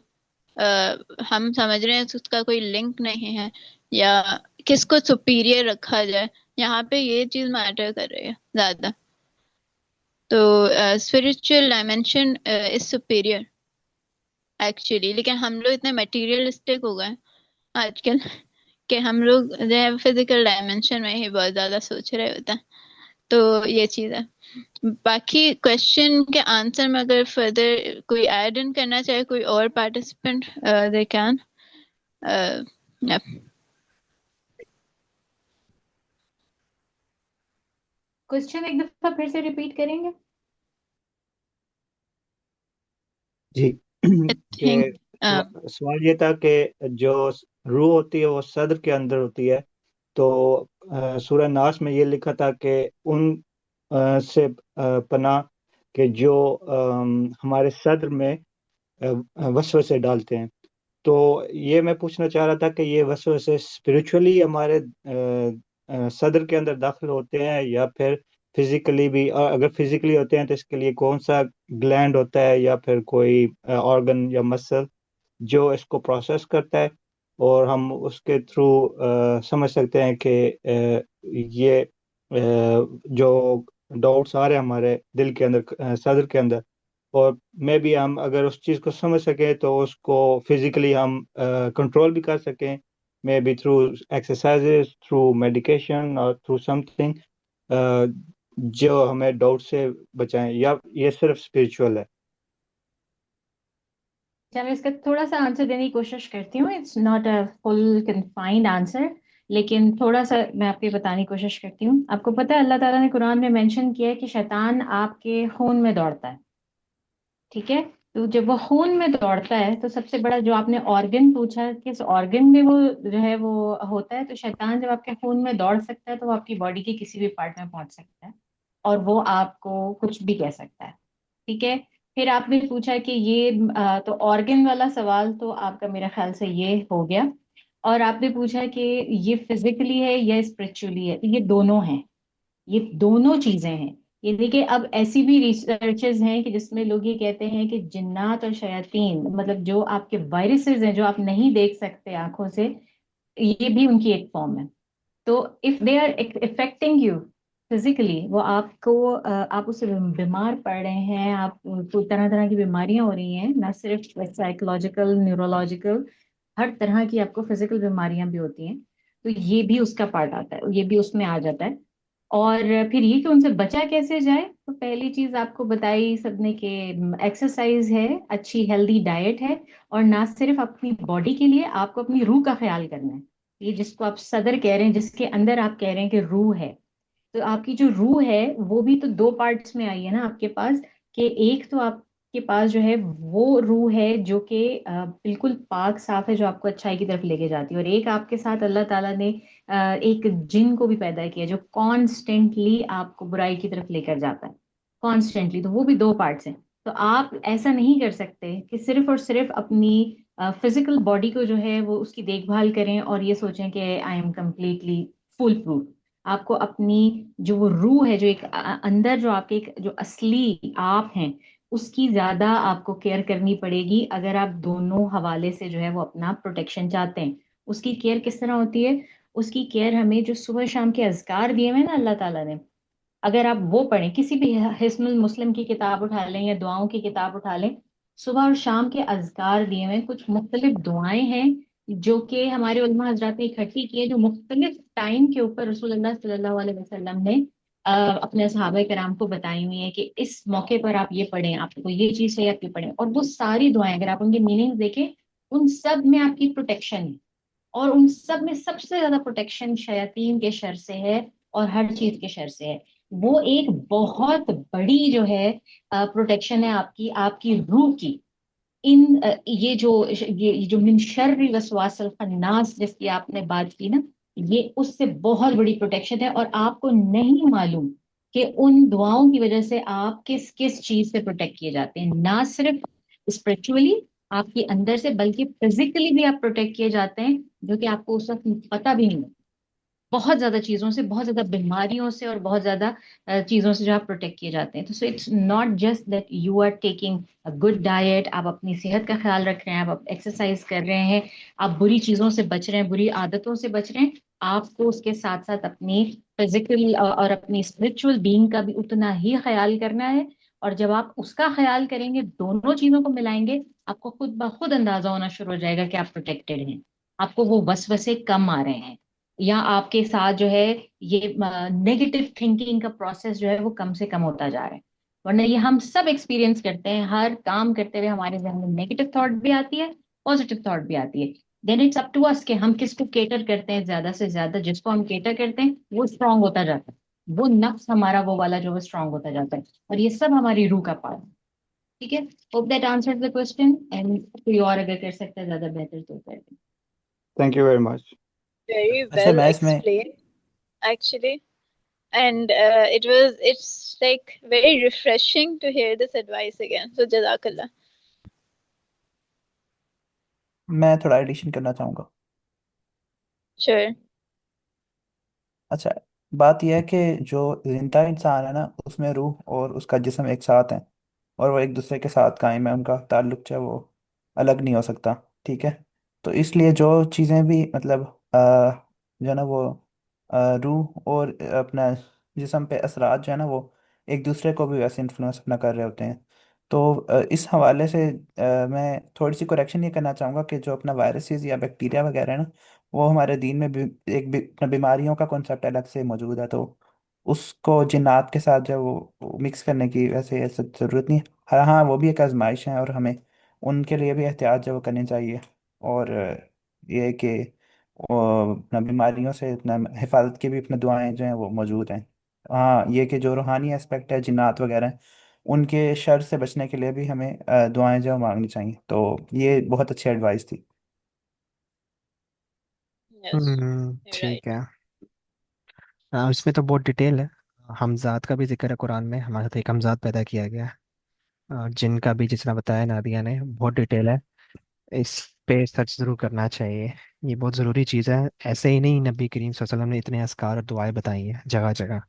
हम समझ रहे हैं उसका कोई लिंक नहीं है, या किसको सुपीरियर रखा जाए, यहाँ पे ये चीज मैटर कर रही है ज्यादा। तो spiritual dimension is superior actually, लेकिन हम लोग इतने मटेरियलिस्टिक हो गए हैं आजकल कि हम लोग जो है फिजिकल डायमेंशन में ही बहुत ज्यादा सोच रहे होते हैं। तो ये चीज है। बाकी क्वेश्चन के आंसर में अगर फर्दर कोई ऐड इन करना चाहे, कोई और पार्टिसिपेंट, दे कैन।
क्वेश्चन एक दफा फिर से रिपीट करेंगे?
जी।
आई
कि
थिंक
सवाल ये था कि जो रूह होती है वो सदर के अंदर होती है। तो सूरह नास में ये लिखा था कि उन से पनाह के जो हमारे सदर में वसवसे डालते हैं। तो ये मैं पूछना चाह रहा था कि ये वसवसे स्पिरिचुअली हमारे सदर के अंदर दाखिल होते हैं या फिर फिजिकली भी? अगर फिजिकली होते हैं तो इसके लिए कौन सा ग्लैंड होता है या फिर कोई ऑर्गन या मसल जो इसको प्रोसेस करता है, और हम उसके थ्रू समझ सकते हैं कि ये जो डाउट्स आ रहे हैं हमारे दिल के अंदर, सदर के अंदर, और मे बी हम अगर उस चीज़ को समझ सकें तो उसको फिजिकली हम कंट्रोल भी कर सकें, may be through exercises, through medication और थ्रू समथिंग जो हमें डाउट से बचाएं, या ये सिर्फ स्पिरिचुअल है?
चलो इसका थोड़ा सा आंसर देने की कोशिश करती हूँ। It's not a full confined answer, लेकिन थोड़ा सा मैं आपको बताने की कोशिश करती हूँ। आपको पता है अल्लाह ताला ने कुरान में मेंशन किया है कि शैतान आपके खून में दौड़ता है। ठीक है। तो जब वो खून में दौड़ता है तो सबसे बड़ा जो आपने ऑर्गन पूछा, किस ऑर्गन में वो जो है वो होता है, तो शैतान जब आपके खून में दौड़ सकता है तो वो आपकी बॉडी के किसी भी पार्ट में पहुंच सकता है और वो आपको कुछ भी कह सकता है। ठीक है। फिर आपने पूछा कि ये तो ऑर्गन वाला सवाल तो आपका मेरे ख्याल से ये हो गया। और आपने पूछा कि ये फिजिकली है या स्पिरिचुअली है, तो ये दोनों हैं। ये दोनों चीजें हैं। ये देखिए, अब ऐसी भी रिसर्चेस हैं कि जिसमें लोग ये कहते हैं कि जिन्नात और शयातीन, मतलब जो आपके वायरसेस हैं जो आप नहीं देख सकते आंखों से, ये भी उनकी एक फॉर्म है। तो if they are affecting you physically, वो आपको आप उससे बीमार पड़ रहे हैं, आपको तरह तरह की बीमारियां हो रही हैं, ना सिर्फ साइकोलॉजिकल, न्यूरोलॉजिकल, हर तरह की आपको फिजिकल बीमारियां भी होती हैं। तो ये भी उसका पार्ट आता है, ये भी उसमें आ जाता है। और फिर ये कि उनसे बचा कैसे जाए, तो पहली चीज आपको बताई सबने कि एक्सरसाइज है, अच्छी हेल्दी डाइट है, और ना सिर्फ अपनी बॉडी के लिए, आपको अपनी रूह का ख्याल करना है। ये जिसको आप सदर कह रहे हैं, जिसके अंदर आप कह रहे हैं कि रूह है, तो आपकी जो रूह है वो भी तो दो पार्ट्स में आई है ना आपके पास। कि एक तो आपके पास जो है वो रूह है जो कि बिल्कुल पाक साफ है, जो आपको अच्छाई की तरफ लेके जाती है, और एक आपके साथ अल्लाह ताला ने एक जिन को भी पैदा किया जो कॉन्स्टेंटली आपको बुराई की तरफ लेकर जाता है, कॉन्स्टेंटली। तो वो भी दो पार्ट्स हैं। तो आप ऐसा नहीं कर सकते कि सिर्फ और सिर्फ अपनी फिजिकल बॉडी को जो है वो उसकी देखभाल करें और ये सोचें कि I am completely full proof. आपको अपनी जो वो रूह है, जो एक अंदर जो आपके एक जो असली आप हैं, उसकी ज्यादा आपको केयर करनी पड़ेगी अगर आप दोनों हवाले से जो है वो अपना प्रोटेक्शन चाहते हैं। उसकी केयर किस तरह होती है? उसकी केयर हमें जो सुबह शाम के अज़कार दिए हुए हैं ना अल्लाह ताला ने, अगर आप वो पढ़ें, किसी भी हिस्नुल मुस्लिम की किताब उठा लें या दुआओं की किताब उठा लें, सुबह और शाम के अज़कार दिए हुए हैं, कुछ मुख्तलिफ दुआएं हैं जो कि हमारे उलमा हजरात ने इकट्ठी की है, जो मुख्तलिफ टाइम के ऊपर रसूलुल्लाह सल्लल्लाहु अलैहि वसल्लम ने अपने सहाबा कराम को बताई हुई है कि इस मौके पर आप ये पढ़ें, आपको ये चीज़ चाहिए आप ये पढ़ें। और वो सारी दुआएं अगर आप उनके मीनिंग देखें, उन सब में आपकी प्रोटेक्शन है। और उन सब में सबसे ज्यादा प्रोटेक्शन शयातीन के शर से है और हर चीज के शर से है। वो एक बहुत बड़ी जो है प्रोटेक्शन है आपकी आपकी रूह की। ये जो मिन शर्रि वसवासिल खन्नास जिसकी आपने बात की ना, ये उससे बहुत बड़ी प्रोटेक्शन है। और आपको नहीं मालूम कि उन दुआओं की वजह से आप किस किस चीज से प्रोटेक्ट किए जाते हैं, ना सिर्फ स्पिरिचुअली आपके अंदर से, बल्कि फिजिकली भी आप प्रोटेक्ट किए जाते हैं, जो कि आपको उस वक्त पता भी नहीं। बहुत ज्यादा चीजों से, बहुत ज्यादा बीमारियों से और बहुत ज्यादा चीजों से जो आप प्रोटेक्ट किए जाते हैं। तो so it's not just that you are taking a good diet, आप अपनी सेहत का ख्याल रख रहे हैं, आप एक्सरसाइज कर रहे हैं, आप बुरी चीजों से बच रहे हैं, बुरी आदतों से बच रहे हैं। आपको उसके साथ साथ अपनी फिजिकल और अपनी स्पिरिचुअल बीइंग का भी उतना ही ख्याल करना है। और जब आप उसका ख्याल करेंगे, दोनों चीजों को मिलाएंगे, आपको खुद ब खुद अंदाजा होना शुरू हो जाएगा कि आप प्रोटेक्टेड हैं। आपको वो वसवसे कम आ रहे हैं, या आपके साथ जो है ये नेगेटिव थिंकिंग का प्रोसेस जो है वो कम से कम होता जा रहा है। वरना ये हम सब एक्सपीरियंस करते हैं, हर काम करते हुए हमारे जहन में नेगेटिव थॉट भी आती है, पॉजिटिव थॉट भी आती है। Then it's up to us कि हम किसको केटर करते हैं ज्यादा से ज्यादा। जिसको हम केटर करते हैं वो स्ट्रांग होता जाता है, वो नफ्स हमारा वो वाला जो है स्ट्रांग होता जाता है। और ये सब हमारी रूह का पार्ट है। ठीक है। Hope that answers the question, and कोई और अगर कर सकता है ज्यादा बेहतर तो कर दें।
Thank you very much.
Very
अच्छा
well
मैं इसमें
explained, actually. And it's like very refreshing to hear this advice again. So Jazakallah.
मैं थोड़ा एडिशन करना चाहूँगा।
Sure.
अच्छा, बात यह है कि जो जिंदा इंसान है ना, उसमें रूह और उसका जिस्म एक साथ हैं, और वो एक दूसरे के साथ कायम है, उनका ताल्लुक जो है वो अलग नहीं हो सकता। ठीक है। तो इसलिए जो चीज़ें भी मतलब जो है ना वो रूह और अपना जिस्म पे असरात जो है ना वो एक दूसरे को भी वैसे इन्फ्लुएंस अपना कर रहे होते हैं। तो इस हवाले से मैं थोड़ी सी करेक्शन ये करना चाहूँगा कि जो अपना वायरसेस या बैक्टीरिया वगैरह है ना, वो हमारे दीन में भी एक बीमारियों का कॉन्सेप्ट अलग से मौजूद है। तो उसको जिन्नात के साथ जो है वो मिक्स करने की वैसे ऐसे ज़रूरत नहीं है। हाँ हाँ, वो भी एक आजमाइश है और हमें उनके लिए भी एहतियात जो है वो करनी चाहिए। और ये है कि और अपना बीमारियों से अपना हिफाजत की भी अपनी दुआएं जो हैं वो मौजूद हैं। हाँ, ये कि जो रूहानी एस्पेक्ट है, जिन्नात वगैरह हैं, उनके शर से बचने के लिए भी हमें दुआएं जो हैं मांगनी चाहिए। तो ये बहुत अच्छी एडवाइस थी।
यस, यू
ठीक
राइट।
है। इसमें तो बहुत डिटेल है। हमजात का भी जिक्र है कुरान में, हमारे साथ एक हमजात पैदा किया गया है। जिनका भी जितना बताया नादिया ने, बहुत डिटेल है। इस पे सर्च ज़रूर करना चाहिए। ये बहुत ज़रूरी चीज़ है। ऐसे ही नहीं, नबी करीम सल्लल्लाहु अलैहि वसल्लम ने इतने अस्कार और दुआएं बताई हैं जगह जगह।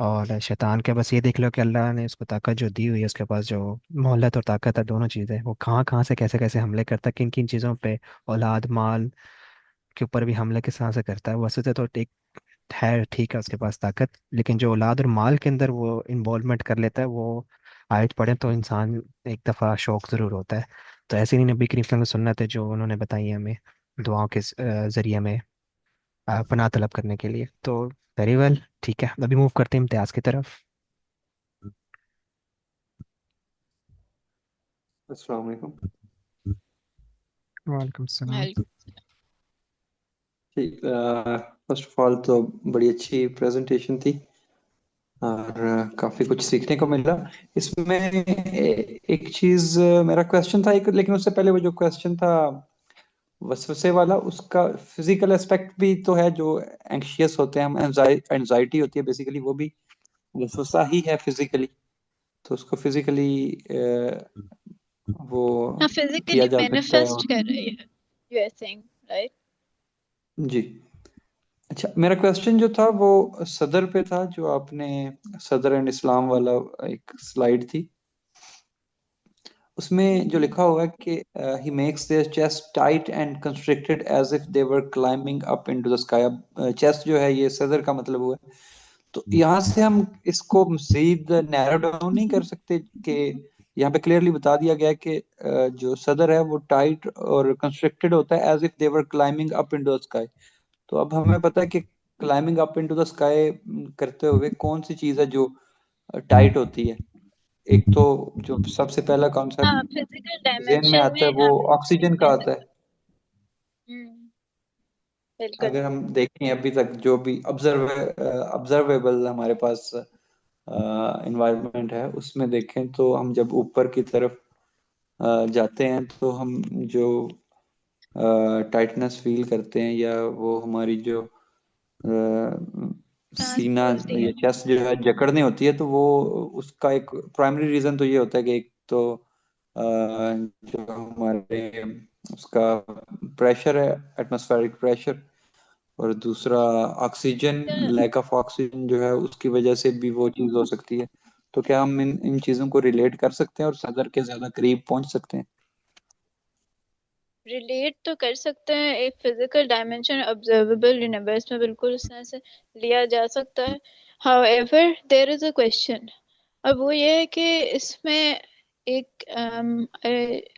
और शैतान के बस ये देख लो कि अल्लाह ने उसको ताकत जो दी हुई है, उसके पास जो मोहलत और ताकत है, दोनों चीज़ें, वो कहाँ कहाँ से कैसे कैसे हमले करता है, किन किन चीज़ों पे, औलाद माल के ऊपर भी हमले किस तरह से करता है। वैसे तो एक है, ठीक है, उसके पास ताकत, लेकिन जो औलाद और माल के अंदर वो इन्वॉल्वमेंट कर लेता है, वो आयत पढ़े तो इंसान एक दफ़ा शौक ज़रूर होता है। तो ऐसे नहीं, नबी करीम सल्लल्लाहु अलैहि वसल्लम की सुन्नत है जो उन्होंने बताई है हमें दुआओं के ज़रिए में पनाह तलब करने के लिए। तो वेरी वेल, ठीक है, अभी मूव करते हैं इम्तियाज़ की तरफ।
अस्सलाम वालेकुम।
वालेकुम सलाम।
ठीक, फर्स्ट ऑफ ऑल तो बड़ी अच्छी प्रेजेंटेशन थी और काफी कुछ सीखने को मिला इसमें। एक चीज, मेरा क्वेश्चन था एक, लेकिन उससे पहले वो जो क्वेश्चन था वसवसे वाला, उसका फिजिकल एस्पेक्ट भी तो है। जो एंग्शियस होते हैं हम, एंजाइटी होती है बेसिकली, वो भी वसवसा ही है फिजिकली। तो उसको फिजिकली वो
हाँ,
किया
फिजिकली
जा सकता है।
मैनिफेस्ट कर रही है, यू आर सेइंग, राइट?
जी। अच्छा, मेरा क्वेश्चन जो था वो सदर पे था, जो आपने सदर एंड इस्लाम वाला एक स्लाइड थी, उसमें जो लिखा हुआ है कि he makes their chest tight and constricted as if they were climbing up into the sky. अब चेस्ट जो है, ये सदर का मतलब हुआ है। तो यहाँ से हम इसको मजीद नैरो डाउन नहीं कर सकते कि यहाँ पे क्लियरली बता दिया गया है कि जो सदर है वो टाइट और कंस्ट्रिक्टेड होता है as if they were climbing up into the sky. तो अब हमें पता है कि climbing up into the sky करते हुए कौन सी चीज है जो टाइट होती है। एक तो जो सबसे पहला
हाँ,
कॉन्सेप्ट
फिजिकल
जेन में
डायमेंशन
आता है
में
वो
आप
ऑक्सीजन का
कह
आता है।
सकते हैं। बिल्कुल।
अगर हम देखें अभी तक जो भी ऑब्जर्वेबल हमारे पास इन्वायरमेंट है, उसमें देखें तो हम जब ऊपर की तरफ जाते हैं तो हम जो टाइटनेस फील करते हैं, या वो हमारी जो
सांस
सीना
फूलती
या
है।
चेस्ट जो है जकड़ने होती है, तो वो उसका एक प्राइमरी रीजन तो ये होता है कि एक तो जो हमारे उसका प्रेशर है, एटमॉस्फेरिक प्रेशर, और दूसरा ऑक्सीजन, लैक ऑफ ऑक्सीजन जो है उसकी वजह से भी वो चीज़ हो सकती है। तो क्या हम इन इन चीज़ों को रिलेट कर सकते हैं और सदर के ज्यादा करीब पहुंच सकते हैं?
रिलेट तो कर सकते हैं, एक फिजिकल डायमेंशन ऑब्जर्वेबल यूनिवर्स में बिल्कुल उस तरह से लिया जा सकता है। However there is a question. अब वो ये है कि इसमें एक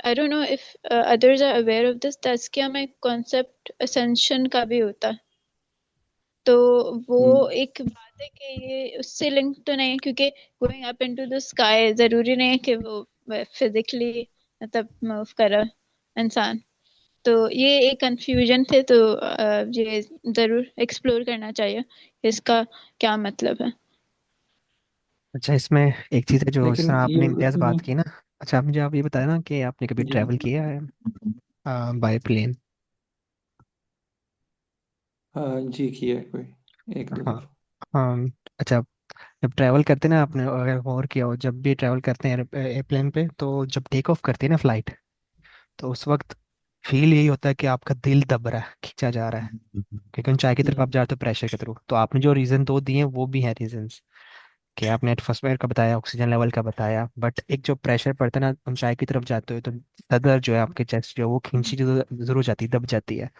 I don't know if others are aware of this, तज़किया में कॉन्सेप्ट असेंशन का भी होता है। तो वो एक बात है कि ये उससे लिंक तो नहीं है, क्योंकि going up into the sky जरूरी नहीं है कि वो फिजिकली मतलब मूव करे इंसान। तो ये एक कंफ्यूजन थे, तो ये जरूर एक्सप्लोर करना चाहिए इसका क्या मतलब है।
अच्छा, इसमें एक चीज़ है जो, इस
लेकिन
तरह
ये
आपने इम्तियाज़
इसमें
बात की ना। अच्छा, आप मुझे आप ये बताया ना कि आपने कभी
जी
ट्रैवल किया है बाय प्लेन?
जी किया है कोई एक दो
हाँ।
बार।
हाँ। अच्छा, जब ट्रैवल करते हैं ना, आपने अगर गौर किया हो, जब भी ट्रैवल करते हैं एयरप्लेन पे, तो जब टेक ऑफ करती है ना फ्लाइट, तो उस वक्त फील यही होता है कि आपका दिल दब रहा है, खींचा जा रहा है, क्योंकि ऊंचाई की तरफ आप जा रहे हो प्रेशर के थ्रू। तो आपने जो रीज़न दो दिए वो भी है रीजंस, कि आपने एटमॉस्फेयर का बताया, ऑक्सीजन लेवल का बताया, बट एक जो प्रेशर पड़ता है ना ऊंचाई की तरफ जाते हो, तो सदर जो है आपके चेस्ट जो है, वो खींची जो जरूर जाती है, दब जाती है।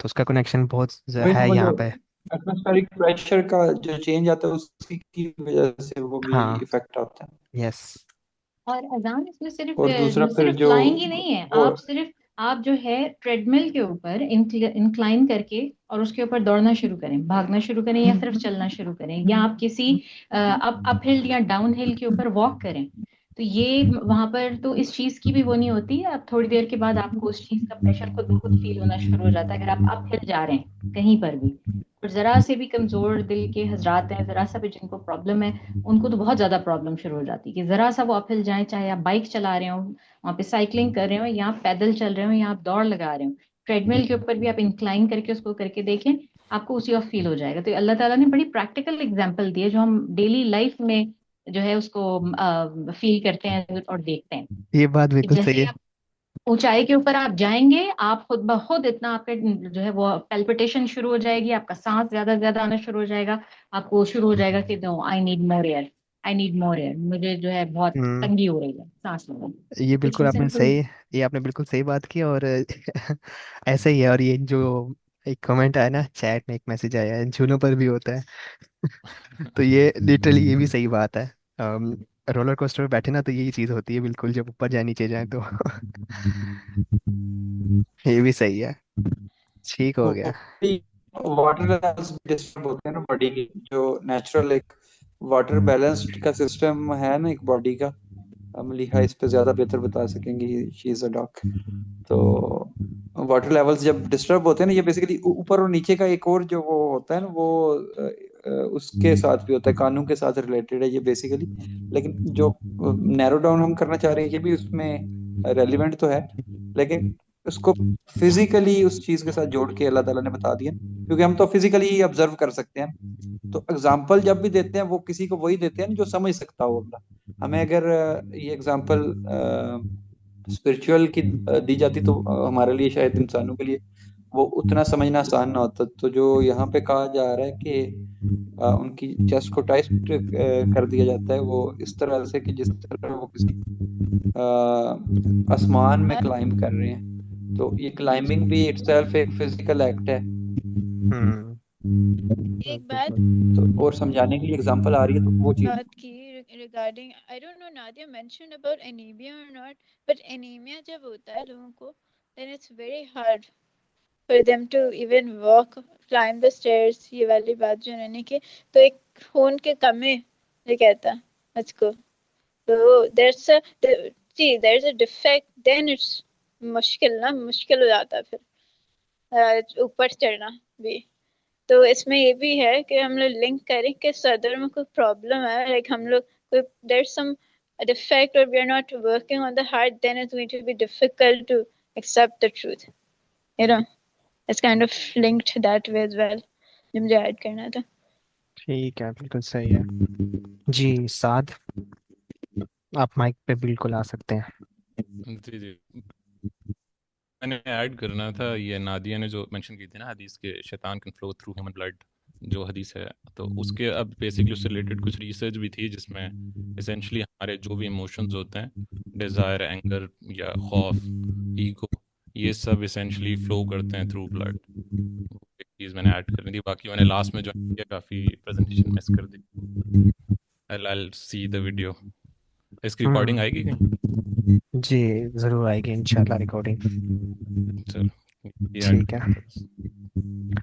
तो उसका कनेक्शन बहुत
वही ना,
है
वो जो
यहाँ पे।
एटमॉस्फेरिक प्रेशर का जो चेंज आता है उसकी की वजह से वो भी
हाँ।
इफेक्ट आता है।
यस।
और अजान इसमें सिर्फ
और दूसरा फिर
सिर्फ
जो
फ्लाइंग ही नहीं है।
वो
आप सिर्फ आप जो है ट्रेडमिल के ऊपर इंक्लाइन करके और उसके ऊपर दौड़ना शुरू करें, भागना शुरू करें, या सिर्फ चलना शुरू करें, या आप किसी अप हिल या डाउन हिल के ऊपर वॉक करें, तो ये वहां पर तो इस चीज की भी वो नहीं होती। अब थोड़ी देर के बाद आपको उस चीज का प्रेशर खुद ब खुद फील होना शुरू हो जाता है, अगर आप हिल जा रहे हैं कहीं पर भी। और जरा से भी कमजोर दिल के हजरात हैं, जरा सा भी जिनको प्रॉब्लम है, उनको तो बहुत ज्यादा प्रॉब्लम शुरू हो जाती है कि जरा सा वो आप हिल जाए, चाहे आप बाइक चला रहे हो, वहां पे साइकिलिंग कर रहे हो, या आप पैदल चल रहे हो, या आप दौड़ लगा रहे हो, ट्रेडमिल के ऊपर भी आप इंक्लाइन करके उसको करके देखें, आपको उसी वक्त फील हो जाएगा। तो अल्लाह ताला ने बड़ी प्रैक्टिकल एग्जाम्पल दी है, जो हम डेली लाइफ में जो है उसको फील करते हैं और देखते हैं।
ये बात
कि
बिल्कुल
जैसे
सही
ही
है।
आप ऊंचाई के ऊपर आप जाएंगे, आप खुद ब खुद इतना आपके जो है वो पेल्पिटेशन शुरू हो जाएगी, आपका सांस ज्यादा ज्यादा आना शुरू हो जाएगा, आपको शुरू हो जाएगा कि no, I need more air, I need more air, मुझे जो है बहुत
हम्म।
तंगी हो रही है सांस लेने में।
ये
कुछ
बिल्कुल आपने
सिंपल।
सही ये आपने बिल्कुल सही बात की। और ऐसा ही है। और ये जो एक कमेंट आया ना, चैट में एक मैसेज आया है, जूनों पर भी होता है। तो ये लिटरली ये भी सही बात है। रोलर कोस्टर पे बैठे ना, तो यही चीज होती है बिल्कुल, जब ऊपर जाए नीचे जाए तो ये भी सही है। ठीक हो गया।
वाटर लेवल्स डिस्टर्ब होते हैं ना बॉडी की, जो नेचुरल एक वाटर बैलेंस्ड का सिस्टम है ना एक बॉडी का। मलिहा इस पे ज्यादा बेहतर बता सकेंगी, शी इज अ डॉक। तो वाटर लेवल्स जब डिस्टर्ब होते हैं ना, ये बेसिकली ऊपर और नीचे का एक और जो वो होता है ना, वो उसके साथ भी होता है, कानों के साथ रिलेटेड है ये बेसिकली। लेकिन जो नैरो डाउन हम करना चाह रहे हैं, ये भी उसमें रेलिवेंट तो है, लेकिन उसको फिजिकली उस चीज के साथ जोड़ के अल्लाह ताला ने बता दिया, क्योंकि हम तो फिजिकली ऑब्जर्व कर सकते हैं। तो एग्जाम्पल जब भी देते हैं, वो किसी को वही देते हैं जो समझ सकता हो अगला। हमें अगर ये एग्जाम्पल स्पिरिचुअल की दी जाती, तो हमारे लिए शायद इंसानों के लिए वो उतना समझना आसान ना होता। तो जो यहाँ पे कहा जा रहा है कि उनकी चेस्ट को टाइट कर दिया जाता है, वो इस तरह से कि जिस तरह वो किसी आसमान में क्लाइंब कर रहे हैं। तो ये क्लाइंबिंग भी इटसेल्फ एक फिजिकल एक्ट है।
एक बात
तो और समझाने के लिए एग्जांपल आ रही है, तो वो चीज।
बात की regarding, I don't know, Nadia mentioned about anemia or not, but anemia जब होता है लोगों को, then it's very hard for them to even walk, climb the stairs। ये वाली बात जो मैंने की, तो एक खून के कमी ये कहता है उसको। तो there's a defect, then it's मुश्किल हो जाता है फिर ऊपर चढ़ना भी। तो इसमें ये भी है कि हम लोग लिंक करें कि सदर में कोई प्रॉब्लम है, लाइक हम लोग कोई there's some defect or we are not working on the heart, then it's going to be difficult to accept the truth, you know। it's kind of linked that way as well, जो मुझे add करना था।
ठीक है, बिल्कुल सही है। जी साद, आप माइक पे बिल्कुल आ सकते हैं।
जी जी, मैंने ऐड करना था, ये नादिया ने जो मेंशन की थी ना हदीस के, शैतान can flow through human blood, जो हदीस है, तो उसके अब बेसिकली उससे रिलेटेड कुछ रिसर्च भी थी, जिसमें इसेंशली हमारे जो भी इमोशंस होते हैं, डिज़ायर, एंगर या खौफ, ईगो, ये सब इसेंशली फ्लो करते हैं थ्रू ब्लड। एक चीज़ मैंने ऐड करनी थी, बाकी मैंने लास्ट में जो किया काफ़ी प्रेजेंटेशन मिस कर दी। I'll see the video। इसकी रिकॉर्डिंग आएगी कहीं?
जी जरूर आएगी इंशाल्लाह रिकॉर्डिंग।
चलो, ये ऐड
ठीक है।
करना था।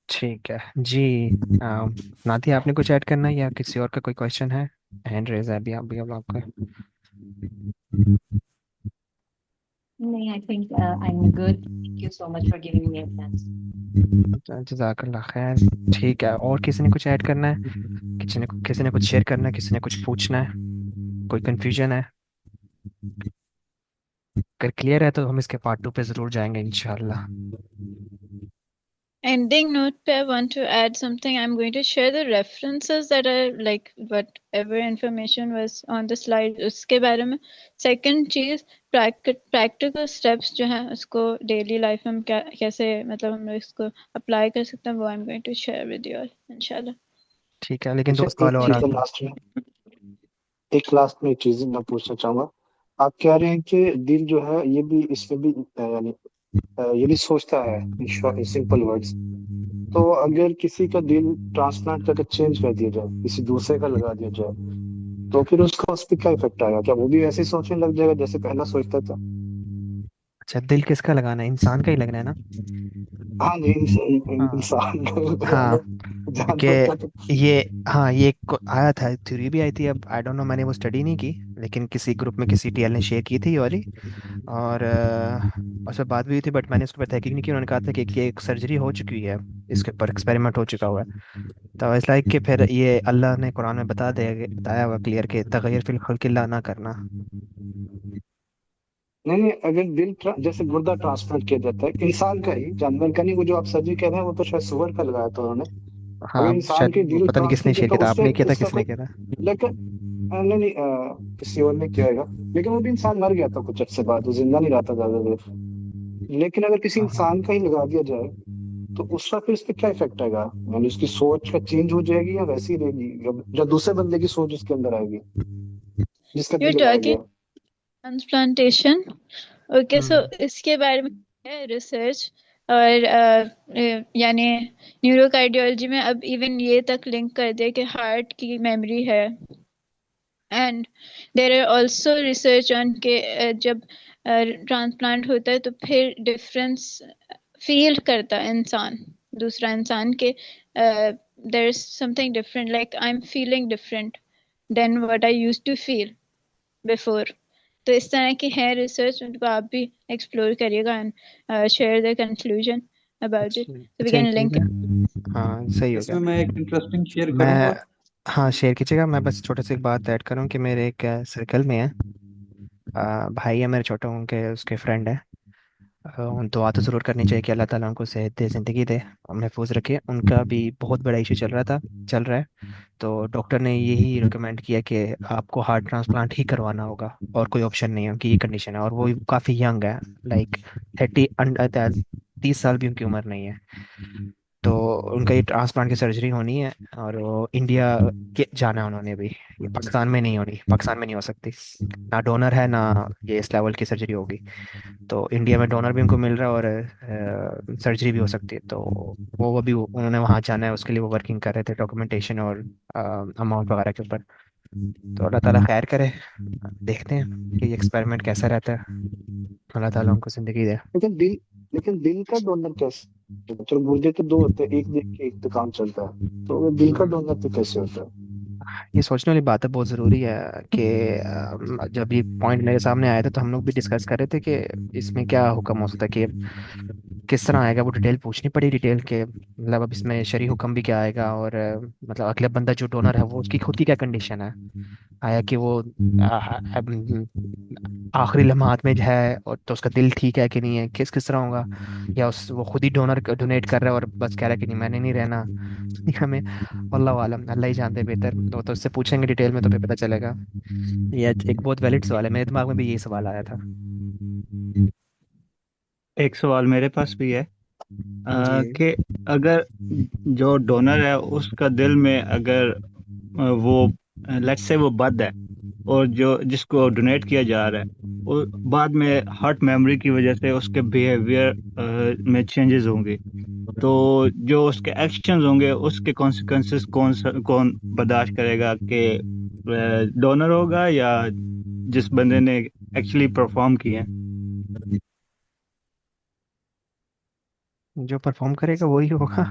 ठीक है जी। नादिया, आपने कुछ ऐड करना है या किसी और का कोई क्वेश्चन है? हैंड रेज है अभी, आप भी अब आपका।
नहीं, I think I am good, thank you so much for giving me a chance.
जज़ाकल्लाह खैर। ठीक है, और किसी ने कुछ ऐड करना है? किसी ने कुछ शेयर करना है? किसी ने कुछ पूछना है? कोई कंफ्यूजन है? अगर क्लियर है तो हम इसके पार्ट 2 पे जरूर जाएंगे इंशाल्लाह।
Ending note पे I want to add something. I'm going to share the references that are like whatever information was on the slide उसके बारे में। Second चीज, practical steps जो है उसको daily life में हम कैसे मतलब हम लोग इसको apply कर सकते हैं, वो I'm going to share with you all इंशाल्लाह।
ठीक है, लेकिन
अच्छा,
दोस्त कॉल
एक
और आ
चीज लास्ट में एक चीज मैं पूछना चाहूंगा। आप कह रहे हैं कि दिल जो है ये भी इसमें भी यानी ये भी सोचता है, इन सिंपल वर्ड्स। तो अगर किसी का दिल ट्रांसप्लांट करके चेंज कर दिया जाए, किसी दूसरे का लगा दिया जाए, तो फिर उसका उस पर क्या इफेक्ट आएगा? क्या वो भी वैसे ही सोचने लग जाएगा जैसे पहला सोचता था?
अच्छा, दिल किसका लगाना है? इंसान का ही लगना है ना?
हाँ जी,
हाँ
इंसान
हाँ।
जहाँ
कि
तक था
ये, हाँ ये आया था, थ्योरी भी आई थी, अब आई डोंट नो, मैंने वो स्टडी नहीं की, लेकिन किसी ग्रुप में किसी टीएल ने शेयर की थी ये वाली। और उस पर बात भी हुई थी, बट मैंने उसके ऊपर तहकीक नहीं की। उन्होंने कहा था कि ये एक सर्जरी हो चुकी है, इसके ऊपर एक्सपेरिमेंट हो चुका हुआ है। तो इस लाइक कि फिर ये अल्लाह ने कुरान में बताया हुआ क्लियर कि तगय्युर फिल खल्क़िल्लाह ना करना।
नहीं नहीं, अगर जैसे गुर्दा ट्रांसप्लांट किया जाता है इंसान का ही, जानवर का नहीं। वो जो आप सर्जरी कह रहे हैं वो तो शायद सुअर का लगाया था उन्होंने।
हाँ
अगर
अब
इंसान
शायद
के
वो
दिल
पता नहीं किसने
ट्रांसप्लांट किया
शेयर
तो
किया था,
उससे
आपने किया था
उसका
किसने
कोई,
किया था?
लेकिन नहीं नहीं, किसी और ने किया होगा। लेकिन वो भी इंसान मर गया था कुछ अर्से बाद, वो जिंदा नहीं रहा था ज्यादा देर। लेकिन अगर किसी
हाँ हाँ।
इंसान का ही लगा दिया जाए तो उसका फिर इस पे क्या इफेक्ट आएगा? यानी उसकी सोच का चेंज हो जाएगी या वैसी ही रहेगी, या दूसरे बंदे की सोच उसके अंदर आएगी जिसका
यू
दिल लगाया
टॉकिंग
गया?
ट्रांसप्लांटेशन? ओके, सो
हम्म।
इसके बारे में है रिसर्च, और यानी न्यूरोकार्डियोलॉजी में अब इवन ये तक लिंक कर दिया कि हार्ट की मेमोरी है। And there are also research on के जब ट्रांसप्लांट होता है तो फिर डिफरेंस फील करता है इंसान, दूसरा इंसान के there is something different, like I am feeling different than what I used to feel before. तो इस तरह की है रिसर्च, उनको आप भी एक्सप्लोर करिएगा and share the conclusion about it,
अच्छा।
so we
अच्छा एक
can
चीज़
link
है।
it.
हाँ सही हो गया।
इसमें मैं एक इंटरेस्टिंग शेयर करूं
मैं,
और
हाँ शेयर कीजिएगा। मैं बस छोटे से एक बात ऐड करूँ कि मेरे एक सर्कल में है, भाई है मेरे छोटे, उनके उसके फ्रेंड है। उन दुआ तो ज़रूर करनी चाहिए कि अल्लाह ताला उनको सेहत दे, ज़िंदगी दे और महफूज रखे। उनका भी बहुत बड़ा इशू चल रहा है। तो डॉक्टर ने यही रिकमेंड किया कि आपको हार्ट ट्रांसप्लांट ही करवाना होगा, और कोई ऑप्शन नहीं है। उनकी ये कंडीशन है और वो काफ़ी यंग है, लाइक 30 साल भी उनकी उम्र नहीं है। तो उनका ये ट्रांसप्लांट की सर्जरी होनी है, और वो इंडिया के जाना है उन्होंने भी। ये पाकिस्तान में नहीं होनी, पाकिस्तान में नहीं हो सकती, ना डोनर है ना ये इस लेवल की सर्जरी होगी। तो इंडिया में डोनर भी उनको मिल रहा है और सर्जरी भी हो सकती है। तो वो अभी उन्होंने वहाँ जाना है, उसके लिए वो वर्किंग कर रहे थे डॉक्यूमेंटेशन और अमाउंट वगैरह के ऊपर। तो अल्लाह ताला खैर करे, देखते हैं कि ये एक्सपेरिमेंट कैसा रहता है। अल्लाह ताला उनको ज़िंदगी दे।
लेकिन दिल लेकिन दिल का डोनर कैसे? चलो गुर्दे तो दो होते हैं, एक देख के एक तो काम चलता है, तो वो दिल का डोनर तो कैसे होता है?
ये सोचने वाली बात है, बहुत ज़रूरी है कि जब ये पॉइंट मेरे सामने आया था तो हम लोग भी डिस्कस कर रहे थे कि इसमें क्या हुक्म हो सकता है, कि किस तरह आएगा। वो डिटेल पूछनी पड़ी, डिटेल के मतलब अब इसमें शरी हुक्म भी क्या आएगा, और मतलब अगला बंदा जो डोनर है वो उसकी खुद की क्या कंडीशन है, आया कि वो आखिरी लम्हात में जो है, और तो उसका दिल ठीक है कि नहीं है, किस किस तरह होगा, या उस वो खुद ही डोनर डोनेट कर रहा है और बस कह रहा है कि नहीं मैंने नहीं रहना। हमें अल्लाह आलम, अल्लाह ही जानते हैं बेहतर। तो उससे पूछेंगे डिटेल में तो फिर पता चलेगा। ये एक बहुत वैलिड सवाल है, मेरे दिमाग में भी यही सवाल आया था।
एक सवाल मेरे पास भी है
जी।
कि अगर जो डोनर है उसका दिल में अगर वो लेट्स से वो बद है, और जो जिसको डोनेट किया जा रहा है वो बाद में हार्ट मेमोरी की वजह से उसके बिहेवियर में चेंजेस होंगे, तो जो उसके एक्शंस होंगे उसके कॉन्सिक्वेंसेस कौन बर्दाश्त करेगा, कि डोनर होगा या जिस बंदे ने एक्चुअली परफॉर्म किया है?
जो परफॉर्म करेगा वही होगा,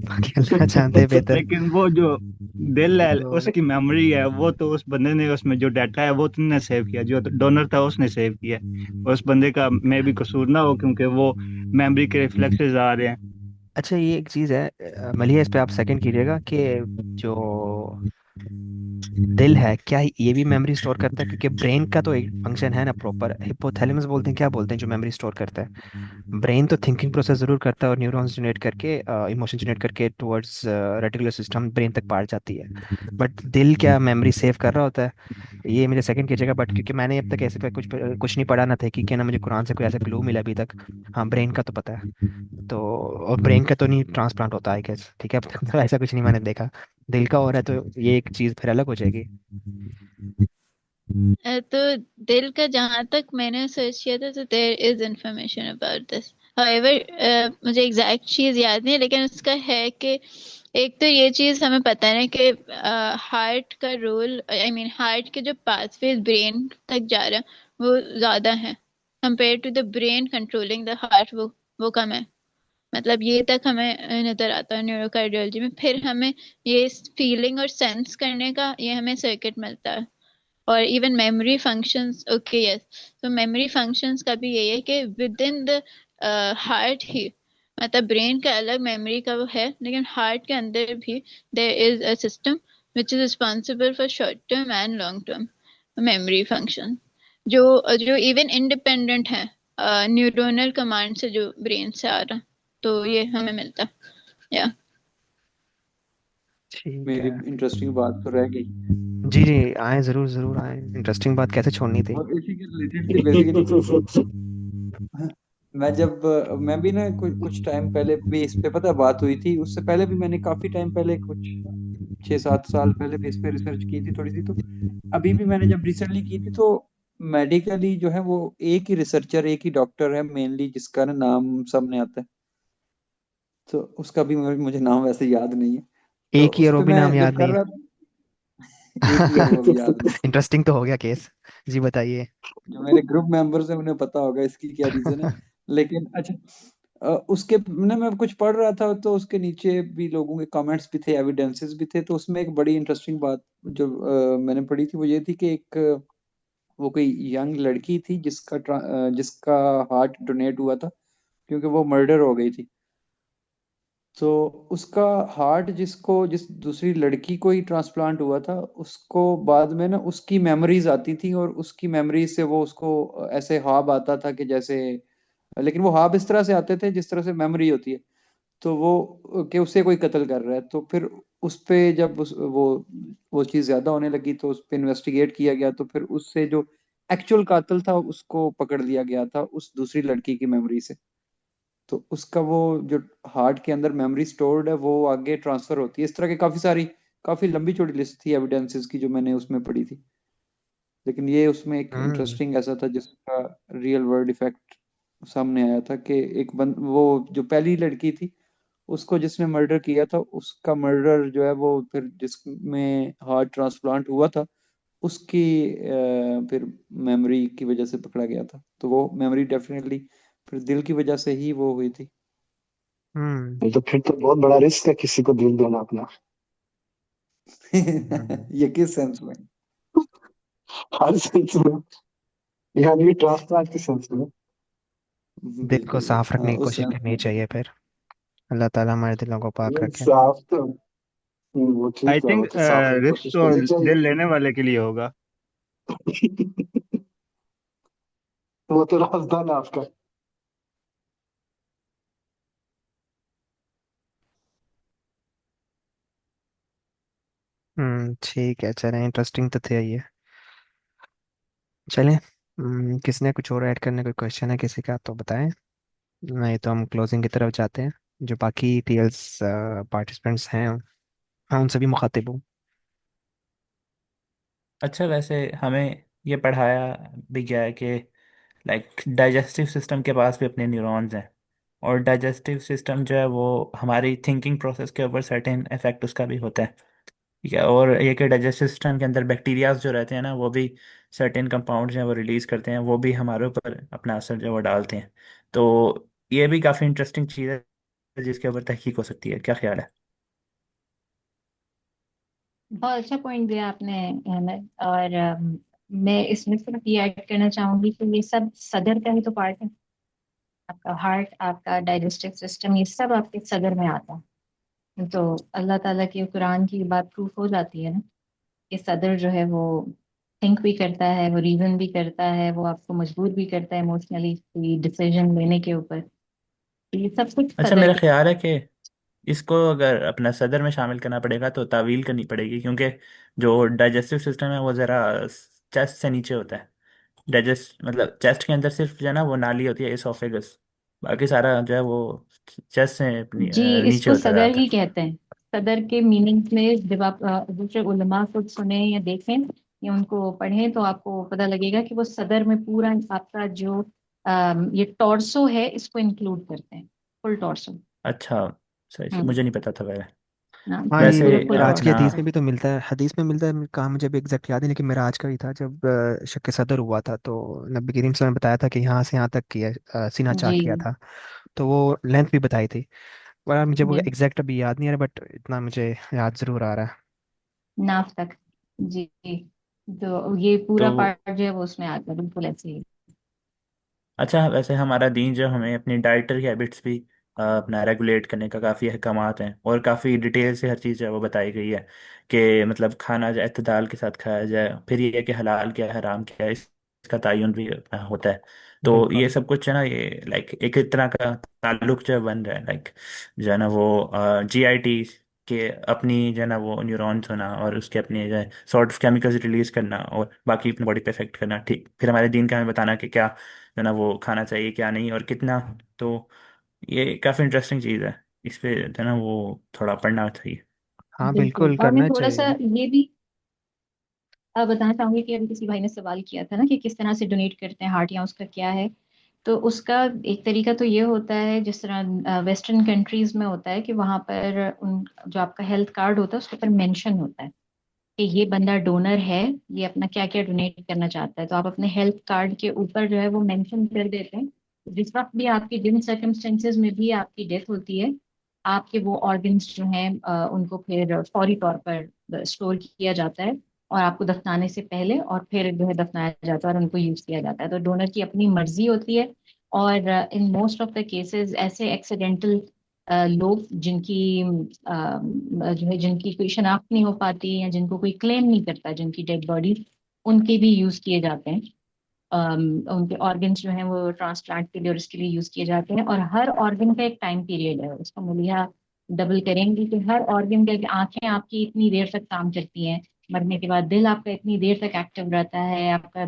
बाकी अल्लाह जानते हैं बेहतर।
लेकिन वो जो दिल है
तो
उसकी मेमोरी है, वो तो उस बंदे ने उसमें जो डाटा है वो तुमने सेव किया, जो डोनर था उसने सेव किया। उस बंदे का मे भी कसूर ना हो क्योंकि वो मेमोरी के रिफ्लेक्सेस आ रहे हैं।
अच्छा ये एक चीज़ है, मलिया इस पे आप सेकंड कीजिएगा कि जो दिल है क्या ये भी मेमोरी स्टोर करता है? क्योंकि ब्रेन का तो एक फंक्शन है ना प्रॉपर, हिपोथैलेमस बोलते हैं, क्या बोलते हैं, जो मेमोरी स्टोर करता है। ब्रेन तो थिंकिंग प्रोसेस जरूर करता है और न्यूरॉन्स जनरेट करके, इमोशन जनरेट करके टुवर्ड्स रेटिकुलर सिस्टम ब्रेन तक पहुंच जाती है। बट दिल क्या मेमोरी सेव कर रहा होता है? ये मेरे सेकंड की जगह, बट क्योंकि मैंने अब तक ऐसे पे कुछ नहीं पढ़ा ना था कि ना मुझे कुरान से कोई ऐसा क्लू मिला अभी तक। हाँ ब्रेन का तो पता है। तो और ब्रेन का तो नहीं ट्रांसप्लांट होता है कैसे, ठीक है अब तक तो ऐसा कुछ नहीं मैंने देखा। दिल का हो रहा है तो ये एक चीज़ फिर अलग हो जाएगी।
तो दिल का जहां तक मैंने सर्च किया था तो there is information about this. However मुझे एग्जैक्ट चीज याद नहीं है, लेकिन उसका है कि एक तो ये चीज हमें पता है कि हार्ट का रोल, आई मीन हार्ट के जो पाथवेज ब्रेन तक जा रहा है वो ज्यादा है compare to the brain controlling the heart, वो कम है। मतलब ये तक हमें नजर आता है न्यूरोकार्डियोलॉजी में। फिर हमें ये फीलिंग और सेंस करने का ये हमें सर्किट मिलता है। और even memory functions, okay yes, तो मेमोरी फंक्शंस का भी यही है कि विद इन द हार्ट ही, मतलब ब्रेन का अलग मेमोरी का वो है, लेकिन हार्ट के अंदर भी there is a system which is responsible for short term and long term memory function, जो जो इवन इंडिपेंडेंट है न्यूरोनल कमांड से, जो ब्रेन से आ रहा। तो ये हमें मिलता या।
ठीक
मेरी
है।
इंटरेस्टिंग बात तो रह गई,
जी जी, आए जरूर जरूर आए, इंटरेस्टिंग बात कैसे छोड़नी थी।
और इसी के रिलेटेड थी बेसिकली। मैं जब मैं भी ना कुछ टाइम पहले भी इस पे पता बात हुई थी, उससे पहले भी मैंने काफी टाइम पहले, कुछ 6-7 साल पहले भी इस पे रिसर्च की थी थोड़ी सी। तो अभी भी मैंने जब रिसेंटली की थी, तो मेडिकली जो है वो एक ही रिसर्चर, एक ही डॉक्टर है मेनली, जिसका ना नाम सामने आता है। तो उसका भी मुझे नाम वैसे याद नहीं है। तो
एक ही
उस
और वो
पे
भी
मैं
नाम याद
जब कर
नहीं
रहा था, एक ही और वो भी याद नहीं।
इंटरेस्टिंग तो हो गया केस। जी बताइए।
जो मेरे ग्रुप मेंबर्स हैं उन्हें पता होगा इसकी क्या रीजन है। लेकिन अच्छा, उसके ना मैं कुछ पढ़ रहा था, तो उसके नीचे भी लोगों के कमेंट्स भी थे, एविडेंसेस भी थे। तो उसमें एक बड़ी इंटरेस्टिंग बात जो मैंने पढ़ी थी, वो ये थी कि एक वो कोई यंग लड़की थी जिसका हार्ट डोनेट हुआ था, क्योंकि वो मर्डर हो गई थी। तो उसका हार्ट जिस दूसरी लड़की को ही ट्रांसप्लांट हुआ था, उसको बाद में ना उसकी मेमोरीज आती थी, और उसकी मेमोरीज से वो उसको ऐसे ख्वाब आता था कि जैसे, लेकिन वो ख्वाब इस तरह से आते थे जिस तरह से मेमोरी होती है। तो वो कि उसे कोई कत्ल कर रहा है। तो फिर उस पे जब वो चीज़ ज्यादा होने लगी, तो उस पे इन्वेस्टिगेट किया गया। तो फिर उससे जो एक्चुअल कातिल था उसको पकड़ लिया गया था, उस दूसरी लड़की की मेमोरी से। तो उसका वो जो हार्ट के अंदर मेमोरी स्टोर्ड है, वो आगे ट्रांसफर होती है। इस तरह की काफी लंबी चौड़ी लिस्ट थी एविडेंसेस की, जो मैंने उसमें पढ़ी थी। लेकिन ये उसमें एक
हम्म।
इंटरेस्टिंग ऐसा था जिसका रियल वर्ल्ड इफेक्ट सामने आया था, कि वो जो पहली लड़की थी, उसको जिसने मर्डर किया था, उसका मर्डर जो है वो फिर जिसमें हार्ट ट्रांसप्लांट हुआ था, उसकी फिर मेमोरी की वजह से पकड़ा गया था। तो वो मेमोरी डेफिनेटली फिर दिल की वजह से ही वो हुई थी।
हम्म।
नहीं तो फिर तो बहुत बड़ा रिस्क है किसी को दिल देना अपना।
हम्म।
ये किस सेंस में?
हर सेंस में, यानी ट्रांसप्लांट के सेंस में।
दिल को
बिल्कुल
साफ
बिल्कुल, हाँ
रखने की
उस
कोशिश
सेंस
करनी
में।
चाहिए फिर। अल्लाह ताला हमारे दिलों को पाक
ये
रखे।
साफ तो, वो
आई
ठीक है,
थिंक
वो तो साफ की
रिस्क
कोशिश
तो
करनी चाहिए।
दिल लेने वाले के लिए होगा।
वो तो राजदान है आपका।
ठीक है, चलें, इंटरेस्टिंग तो थे ये। चलें। किसी ने कुछ और ऐड करने कोई क्वेश्चन है किसी का तो बताएं, नहीं तो हम क्लोजिंग की तरफ जाते हैं। जो बाकी टीएल्स पार्टिसिपेंट्स हैं, हाँ उनसे भी मुखातिब हूँ।
अच्छा, वैसे हमें ये पढ़ाया भी गया है कि लाइक डाइजेस्टिव सिस्टम के पास भी अपने न्यूरॉन्स हैं, और डाइजेस्टिव सिस्टम जो है वो हमारी थिंकिंग प्रोसेस के ऊपर सर्टेन इफेक्ट उसका भी होता है। ठीक है, और ये कि डाइजेस्टिव सिस्टम के अंदर बैक्टीरियाज जो रहते हैं ना, वो भी सर्टेन कंपाउंड्स हैं वो रिलीज करते हैं, वो भी हमारे ऊपर अपना असर जो है वो डालते हैं। तो ये भी काफ़ी इंटरेस्टिंग चीज़ है जिसके ऊपर तहकीक हो सकती है। क्या ख्याल है?
बहुत अच्छा पॉइंट दिया आपने अहमद। और मैं इसमें सिर्फ ये ऐड करना चाहूंगी कि ये सब सदर का ही तो पार्ट है। आपका हार्ट, आपका डाइजेस्टिव सिस्टम, ये सब आपके सदर में आता है। तो अल्लाह ताला की कुरान की बात प्रूफ हो जाती है ना, कि सदर जो है वो थिंक भी करता है, वो रीजन भी करता है, वो आपको मजबूर भी करता है इमोशनली कोई डिसीजन लेने के ऊपर। तो ये सब कुछ
अच्छा,
सदर
मेरा
के।
ख्याल है कि इसको अगर अपना सदर में शामिल करना पड़ेगा तो तावील करनी पड़ेगी, क्योंकि जो डाइजेस्टिव सिस्टम है वो ज़रा चेस्ट से नीचे होता है। डाइजेस्ट मतलब चेस्ट के अंदर सिर्फ जो है ना वो नाली होती है, एसोफेगस। बाकी सारा जो है वो चेस्ट से
जी,
नीचे
इसको
होता
सदर
जाता
ही
है।
कहते हैं। सदर के मीनिंग में जब आप दूसरे उलमा को सुने या देखें या उनको पढ़ें, तो आपको पता लगेगा कि वो सदर में पूरा आपका जो ये टॉर्सो है इसको इंक्लूड करते हैं, फुल टॉर्सो।
अच्छा, सही सही,
हम्म।
मुझे नहीं पता था पहले।
हाँ,
हाँ,
वैसे
ये
बिल्कुल
आज की
रोशन
हदीस
अपना
में
सर।
भी तो मिलता है, हदीस में मिलता है, कहा मुझे भी एग्जैक्ट याद है, लेकिन मेरा आज का ही था जब शक सदर हुआ था, तो नबी करीम सल्लल्लाहु अलैहि वसल्लम ने बताया था कि यहाँ से यहाँ तक किया, सीना
जी।
चाक किया था। तो वो लेंथ भी बताई थी, पर मुझे वो
जी,
एग्जैक्ट अभी याद नहीं आ रहा, बट इतना मुझे याद जरूर आ रहा है।
नाफ तक। जी। तो ये
तो
पूरा पार्ट जो है वो उसमें आता है, बिल्कुल ऐसे ही।
अच्छा, वैसे हमारा दीन जो हमें अपनी डाइटरी हैबिट्स भी अपना रेगुलेट करने का काफ़ी अहकामात हैं, और काफ़ी डिटेल से हर चीज़ जो है वो बताई गई है कि मतलब खाना जो इत्तेदाल के साथ खाया जाए, फिर ये है कि हलाल क्या है हराम क्या है, इसका तयन भी अपना होता है। तो ये
बिल्कुल।
सब कुछ है ना, ये लाइक एक तरह का ताल्लुक जो है बन रहा है, लाइक जो है ना वो जीआईटी के अपनी जो है ना वो न्यूरॉन्स होना, और उसके अपने जो है सॉर्ट ऑफ केमिकल्स रिलीज करना, और बाकी अपनी बॉडी पे इफेक्ट करना, ठीक, फिर हमारे दीन का हमें बताना कि क्या जो है ना वो खाना चाहिए क्या नहीं और कितना। तो ये काफ़ी इंटरेस्टिंग चीज़ है, इस पे जो है ना वो थोड़ा पढ़ना चाहिए।
हाँ
बिल्कुल।
बिल्कुल,
और मैं
करना
थोड़ा सा
चाहिए।
ये भी बताना चाहूंगी कि अभी किसी भाई ने सवाल किया था ना कि किस तरह से डोनेट करते हैं हार्ट, या उसका क्या है। तो उसका एक तरीका तो ये होता है, जिस तरह वेस्टर्न कंट्रीज में होता है कि वहां पर उन जो आपका हेल्थ कार्ड होता है उसके ऊपर मेंशन होता है कि ये बंदा डोनर है, ये अपना क्या क्या डोनेट करना चाहता है। तो आप अपने हेल्थ कार्ड के ऊपर जो है वो मेंशन कर देते हैं। जिस वक्त भी आपकी जिन सर्कमस्टेंसेज में भी आपकी डेथ होती है, आपके वो ऑर्गन्स जो हैं उनको फिर फौरी तौर पर स्टोर किया जाता है, और आपको दफनाने से पहले और फिर जो है दफनाया जाता है और उनको यूज किया जाता है। तो डोनर की अपनी मर्जी होती है। और in most of the cases ऐसे एक्सीडेंटल लोग जिनकी जो है जिनकी कोई शनाख्त नहीं हो पाती, या जिनको कोई क्लेम नहीं करता जिनकी डेड बॉडी, उनके भी यूज किए जाते हैं। उनके ऑर्गन्स जो हैं वो ट्रांसप्लांट के लिए और इसके लिए यूज किए जाते हैं। और हर ऑर्गन का एक टाइम पीरियड है, उसका मूल्य डबल करेंगे कि हर ऑर्गन का, आंखें आपकी इतनी देर तक काम करती हैं मरने के बाद, दिल आपका इतनी देर तक एक्टिव रहता है, आपका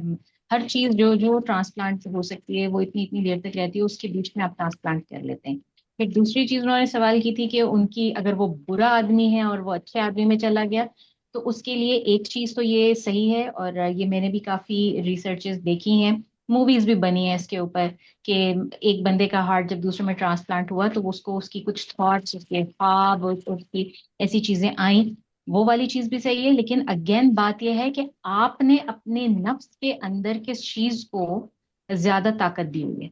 हर चीज जो जो ट्रांसप्लांट हो सकती है वो इतनी इतनी देर तक रहती है, उसके बीच में आप ट्रांसप्लांट कर लेते हैं। फिर दूसरी चीज उन्होंने सवाल की थी कि उनकी अगर वो बुरा आदमी है और वो अच्छे आदमी में चला गया, तो उसके लिए एक चीज तो ये सही है, और ये मैंने भी काफी रिसर्चेस देखी हैं, मूवीज भी बनी है इसके ऊपर, कि एक बंदे का हार्ट जब दूसरे में ट्रांसप्लांट हुआ तो उसको उसकी कुछ थॉट्स, उसके ख्वाब, उसकी ऐसी चीजें आई। वो वाली चीज भी सही है, लेकिन अगेन बात यह है कि आपने अपने नफ्स के अंदर किस चीज को ज्यादा ताकत दी हुई है।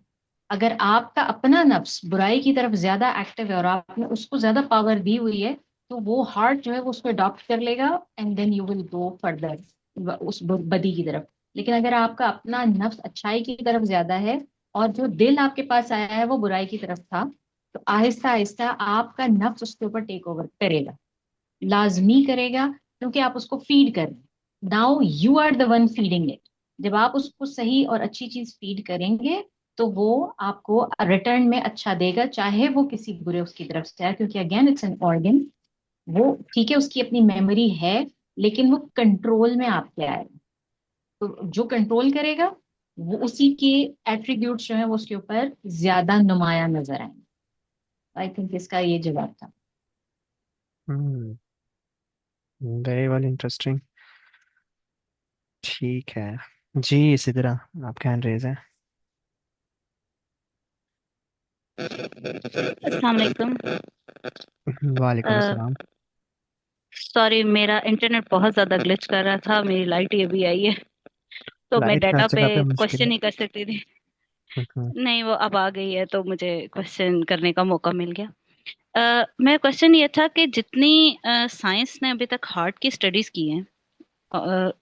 अगर आपका अपना नफ्स बुराई की तरफ ज्यादा एक्टिव है और आपने उसको ज्यादा पावर दी हुई है, तो वो हार्ट जो है वो उसको अडॉप्ट कर लेगा, and then you will go further उस बदी की तरफ। लेकिन अगर आपका अपना नफ्स अच्छाई की तरफ ज्यादा है, और जो दिल आपके पास आया है वो बुराई की तरफ था, तो आहिस्ता आहिस्ता आपका नफ्स उसके ऊपर टेक ओवर करेगा, लाजमी करेगा, क्योंकि आप उसको फीड कर रहे हैं। Now you are the one feeding it. जब आप उसको सही और अच्छी चीज फीड करेंगे, तो वो आपको रिटर्न में अच्छा देगा, चाहे वो किसी बुरे उसकी तरफ से आए, क्योंकि अगेन इट्स एन ऑर्गन। वो ठीक है, उसकी अपनी मेमोरी है, लेकिन वो कंट्रोल में आपके आएगा। तो जो कंट्रोल करेगा, वो उसी के एट्रीब्यूट्स जो है वो उसके ऊपर ज्यादा नुमाया नजर आएंगे। आई थिंक इसका ये जवाब था।
हम्म। Very well interesting. ठीक है जी, इसी तरह आपका हैंड रेज है।
अस्सलाम वालेकुम।
वालेकुम अस्सलाम।
सॉरी, मेरा इंटरनेट बहुत ज़्यादा ग्लिच कर रहा था, मेरी लाइट ये भी आई है, तो मैं
लाइट हर
डाटा पे
जगह पे मुश्किल
क्वेश्चन
है।
नहीं कर सकती थी।
हम्म।
नहीं, वो अब आ गई है तो मुझे क्वेश्चन करने का मौका मिल गया। मेरा क्वेश्चन ये था कि जितनी साइंस ने अभी तक हार्ट की स्टडीज की हैं,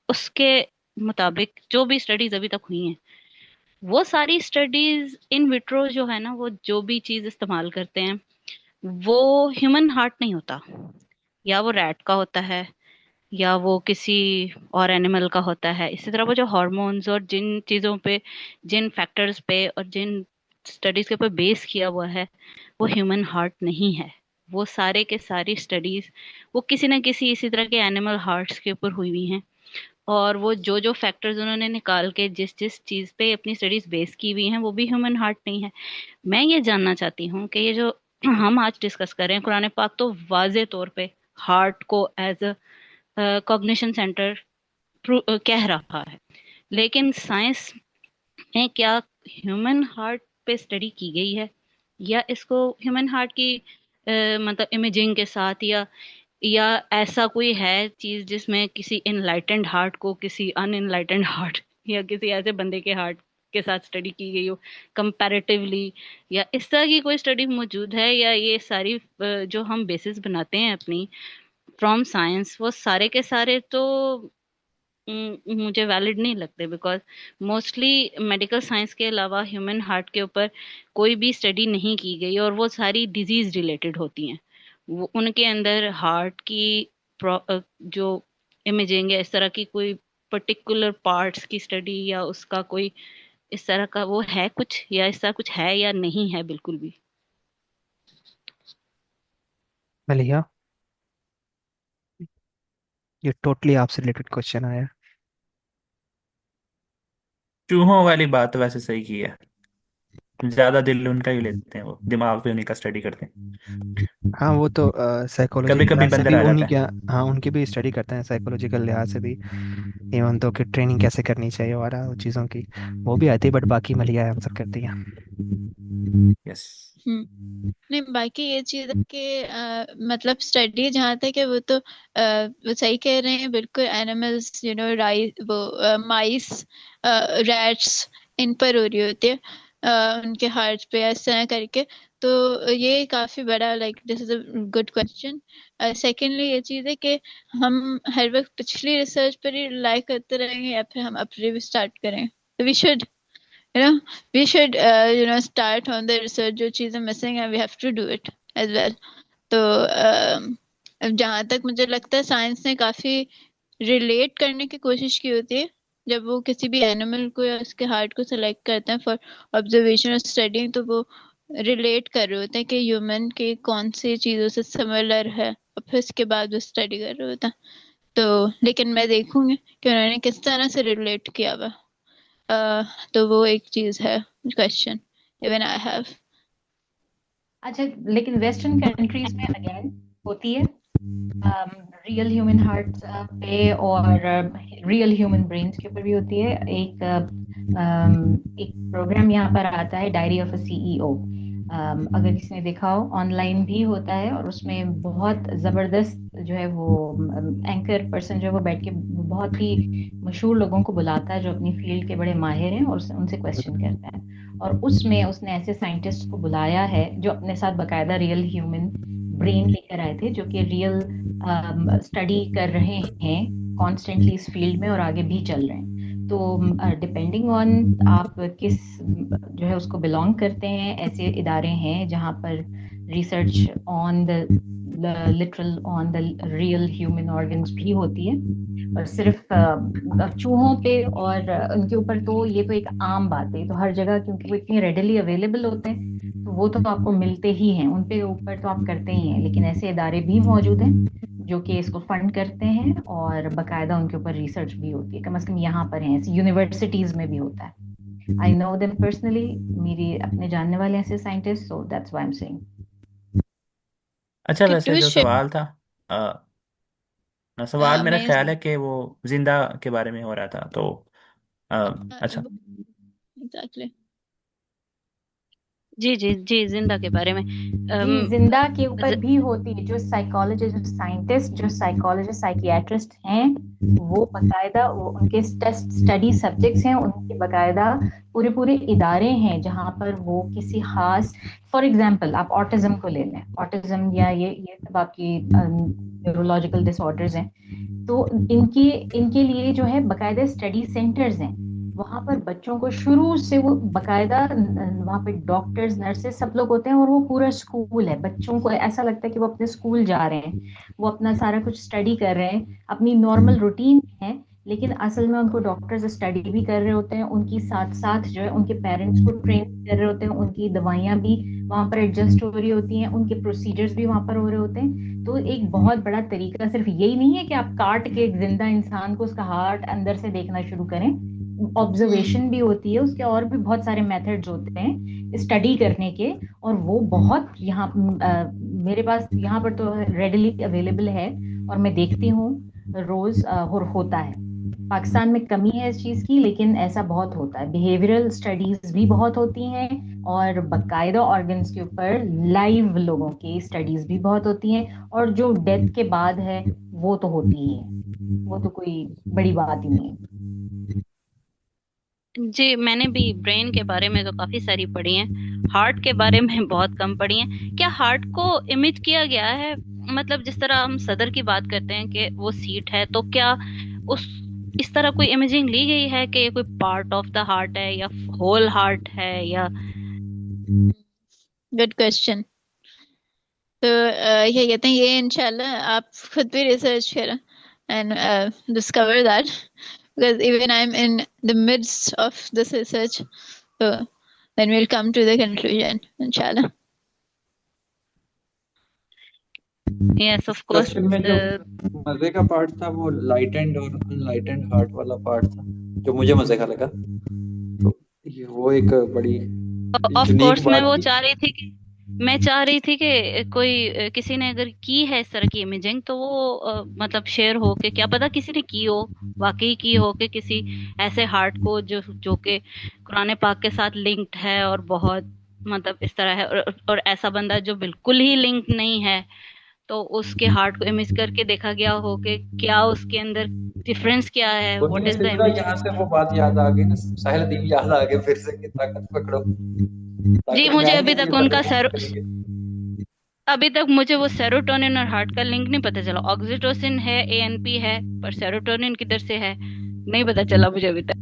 उसके मुताबिक जो भी स्टडीज अभी तक हुई हैं, वो सारी स्टडीज इन विट्रो जो है ना, वो जो भी चीज इस्तेमाल करते हैं, वो ह्यूमन हार्ट नहीं होता, या वो रैट का होता है, या वो किसी और एनिमल का होता है। इसी तरह वो जो हॉर्मोन्स और जिन चीज़ों पे, जिन फैक्टर्स पे और जिन स्टडीज के ऊपर बेस किया हुआ है, वो ह्यूमन हार्ट नहीं है। वो सारे के सारी स्टडीज वो किसी न किसी इसी तरह के एनिमल हार्ट्स के ऊपर हुई हुई हैं, और वो जो जो फैक्टर्स उन्होंने निकाल के जिस जिस चीज़ पे अपनी स्टडीज बेस की हुई हैं, वो भी ह्यूमन हार्ट नहीं है। मैं ये जानना चाहती हूँ कि ये जो हम आज डिस्कस कर रहे हैं, कुरान पाक तो वाजे तौर पे हार्ट को एज अ कॉग्निशन सेंटर कह रहा है, लेकिन साइंस में क्या ह्यूमन हार्ट पे स्टडी की गई है, या इसको ह्यूमन हार्ट की मतलब इमेजिंग के साथ, या या ऐसा कोई है चीज जिसमें किसी इनलाइटेंड हार्ट को किसी अनइनलाइटेंड हार्ट या किसी ऐसे बंदे के हार्ट के साथ स्टडी की गई हो कंपैरेटिवली, या इस तरह की कोई स्टडी मौजूद है, या ये सारी जो हम बेसिस बनाते हैं अपनी फ्रॉम साइंस, वो सारे के सारे तो मुझे वैलिड नहीं लगते, बिकॉज मोस्टली मेडिकल साइंस के अलावा ह्यूमन हार्ट के ऊपर कोई भी स्टडी नहीं की गई, और वो सारी डिजीज रिलेटेड होती हैं। वो उनके अंदर हार्ट की जो इमेजिंग है, इस तरह की कोई पर्टिकुलर पार्ट्स की स्टडी या उसका कोई इस तरह का वो है कुछ, या इस तरह कुछ है या नहीं है बिल्कुल भी।
मलिया, ये टोटली आपसे रिलेटेड क्वेश्चन आया।
चूहों वाली बात तो वैसे सही की है, ज्यादा दिल उनका ही लेते हैं, वो दिमाग पे उन्हीं का स्टडी करते हैं।
हाँ, वो तो साइकोलॉजी
कभी
के
कभी
लिहाज से
बंदर
भी
आ जाते
उन्हीं के,
हैं।
हाँ उनकी भी स्टडी करते हैं साइकोलॉजिकल लिहाज से भी। इवन तो कि ट्रेनिंग कैसे करनी चाहिए और वो चीज़ों की वो भी आती है, बट बाकी मलिया आंसर करती है।
यस।
नहीं, बाकी ये चीज है कि मतलब स्टडी जहाँ तक है वो तो वो सही कह रहे हैं बिल्कुल। एनिमल्स राइस वो माइस रैट्स इन पर हो रही होती है उनके हार्ट पे इस तरह करके। तो ये काफी बड़ा like this is a good question. Secondly ये चीज है कि हम हर वक्त पिछली रिसर्च पर ही रिलाई करते रहेंगे या फिर हम अपने भी स्टार्ट करें। We should you know we should start on the research। जो चीजें मिसिंग है we have to do it as well। तो जहां तक मुझे लगता है साइंस ने काफी रिलेट करने की कोशिश की होती है जब वो किसी भी एनिमल को या उसके हार्ट को सेलेक्ट करते हैं फॉर ऑब्जर्वेशन और स्टडी। तो वो रिलेट कर रहे होते हैं कि ह्यूमन के कौन सी चीजों से सिमिलर है और फिर उसके बाद वो स्टडी कर रहे होते हैं। तो लेकिन मैं देखूंगी कि उन्होंने किस तरह से रिलेट किया हुआ। तो वो एक चीज है क्वेश्चन इवन आई हैव।
अच्छा, लेकिन वेस्टर्न कंट्रीज में अगेन होती है रियल ह्यूमन हार्ट पे, और रियल ह्यूमन ब्रेन्स के ऊपर भी होती है। एक प्रोग्राम यहाँ पर आता है, डायरी ऑफ अ सीईओ। अगर किसी ने देखा हो, ऑनलाइन भी होता है, और उसमें बहुत जबरदस्त जो है वो एंकर पर्सन जो है वो बैठ के बहुत ही मशहूर लोगों को बुलाता है जो अपनी फील्ड के बड़े माहिर हैं, और उनसे क्वेश्चन करता है। और उसमें उसने ऐसे साइंटिस्ट को बुलाया है जो अपने साथ बकायदा रियल ह्यूमन ब्रेन लेकर आए थे, जो कि रियल स्टडी कर रहे हैं कॉन्स्टेंटली इस फील्ड में और आगे भी चल रहे हैं। तो डिपेंडिंग ऑन आप किस जो है उसको बिलोंग करते हैं, ऐसे इदारे हैं जहाँ पर research on the literal on the real human organs भी होती है। और सिर्फ चूहों पे और उनके ऊपर तो ये तो एक आम बात है, तो हर जगह क्योंकि वो इतने रेडिली अवेलेबल होते हैं तो वो तो आपको मिलते ही हैं, उन पे ऊपर तो आप करते ही हैं। लेकिन ऐसे इदारे भी मौजूद हैं जो कि इसको फंड करते हैं और बकायदा उनके ऊपर रिसर्च भी होती है। कम से कम यहाँ पर है, ऐसे यूनिवर्सिटीज में भी होता है। आई नो देम पर्सनली, मेरे अपने जानने वाले ऐसे scientist, so that's why I am saying.
अच्छा,
कि
वैसे
टू
जो
शिप
सवाल था, सवाल मेरा
मैं
ख्याल है कि वो जिंदा के बारे में हो रहा था, तो अच्छा।
एग्जैक्टली
जी जी जी, जिंदा के बारे में
जी, जिंदा के ऊपर भी होती है। जो साइकोलॉजिस्ट, जो साइंटिस्ट, जो साइकोलॉजिस्ट, साइकियाट्रिस्ट हैं, वो बकायदा उनके टेस्ट स्टडी सब्जेक्ट्स हैं, उनके बकायदा पूरे पूरे इदारे हैं जहाँ पर वो किसी खास, फॉर एग्जांपल आप ऑटिज्म को ले लें, ऑटिज्म या ये सब आपकी न्यूरोलॉजिकल डिसऑर्डर्स हैं, तो इनके इनके लिए जो है बकायदा स्टडी सेंटर्स हैं। वहां पर बच्चों को शुरू से वो बकायदा वहां पे डॉक्टर्स, नर्सेस सब लोग होते हैं, और वो पूरा स्कूल है। बच्चों को ऐसा लगता है कि वो अपने स्कूल जा रहे हैं, वो अपना सारा कुछ स्टडी कर रहे हैं, अपनी नॉर्मल रूटीन है। लेकिन असल में उनको डॉक्टर्स स्टडी भी कर रहे होते हैं, उनकी साथ साथ जो है उनके पेरेंट्स को ट्रेन कर रहे होते हैं, उनकी दवाइयां भी वहां पर एडजस्ट हो रही होती हैं, उनके प्रोसीजर्स भी वहां पर हो रहे होते हैं। तो एक बहुत बड़ा तरीका सिर्फ यही नहीं है कि आप काट के एक जिंदा इंसान को उसका हार्ट अंदर से देखना शुरू करें। ऑब्जर्वेशन भी होती है, उसके और भी बहुत सारे मेथड्स होते हैं स्टडी करने के, और वो बहुत यहाँ मेरे पास यहाँ पर तो रेडिली अवेलेबल है, और मैं देखती हूँ रोज और होता है। पाकिस्तान में कमी है इस चीज़ की, लेकिन ऐसा बहुत होता है। बिहेवियरल स्टडीज भी बहुत होती हैं और बाकायदा ऑर्गन्स के ऊपर लाइव लोगों की स्टडीज भी बहुत होती हैं, और जो डेथ के बाद है वो तो होती ही है, वो तो कोई बड़ी बात ही नहीं है।
जी, मैंने भी ब्रेन के बारे में तो काफी सारी पढ़ी हैं, हार्ट के बारे में बहुत कम पढ़ी हैं। क्या हार्ट को इमेज किया गया है? मतलब जिस तरह हम सदर की बात करते हैं कि वो सीट है, तो क्या उस इस तरह कोई इमेजिंग ली गई है कि ये कोई पार्ट ऑफ द हार्ट है या होल हार्ट है या?
Good question. तो क्या कहते हैं, ये इंशाल्लाह आप खुद भी रिसर्च करें and discover that, because even I'm in the midst of this research, so then we'll come to the conclusion, inshallah.
Yes, of course.
Question में जो मजे का पार्ट था वो लाइटेंड और अनलाइटेंड हार्ट वाला पार्ट था, जो मुझे मजे का लगा। तो ये वो एक बड़ी
ऑफ
यूनिक
कोर्स मैं
बात
वो
थी।
चाह रही थी कि कोई किसी ने अगर की है इस तरह की इमेजिंग, तो वो मतलब शेयर हो के, क्या पता किसी ने की हो, वाकई की हो कि किसी ऐसे हार्ट को जो कि कुरान पाक के साथ लिंक्ड है और बहुत मतलब इस तरह है, और ऐसा बंदा जो बिल्कुल ही लिंक नहीं है, तो उसके हार्ट को इमेज करके देखा गया हो कि क्या उसके अंदर डिफरेंस क्या है, व्हाट इज द
सिमरा,
इमेज।
यहाँ से वो बात याद आ गई ना, साहिल दीन याद आ गए फिर से कि ताकत पकड़ो।
जी,
ताकत
मुझे
मैन
अभी
के लिए
तक
पता
उनका
नहीं करेंगे।
अभी तक मुझे वो सेरोटोनिन और हार्ट का लिंक नहीं पता चला। ऑक्सीटोसिन है, एएनपी है, पर सेरोटोनिन किधर से है नहीं पता चला मुझे अभी तक।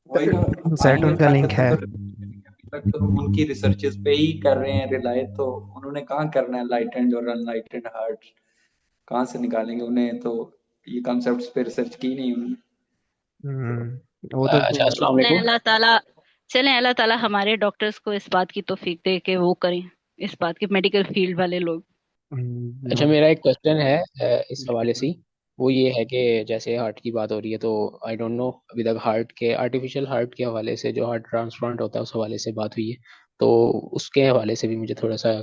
वही तो
सेरोटोनिन
आएंगे
का लिंक
ताकत पे
है।
तो अभी तक तो हम उनकी रिसर्चेस पे ही कर रहे हैं रिलाय, तो उन्होंने कहाँ करना है लाइटेंड और अनलाइटेंड हार्ट, कहाँ से निकालेंगे उन्हें, तो ये कॉन्सेप्ट्स पे रिसर्च की नहीं उन्होंने।
वो तो
अच्छा, अस्सलाम
चलें
वालेकुम।
अल्लाह ताला चलें अल्लाह ताला हमारे डॉक्टर्स को इस बात की तौफीक दे कि वो करें, इस बात के मेडिकल फील्ड वाले लोग।
अच्छा, मेरा एक क्वेश्चन है इस हवाले से ही। वो ये है कि जैसे हार्ट की बात हो रही है, तो आई डोंट नो अभी तक हार्ट के आर्टिफिशियल हार्ट के हवाले से जो हार्ट ट्रांसप्लांट होता है उस हवाले से बात हुई है, तो उसके हवाले से भी मुझे थोड़ा सा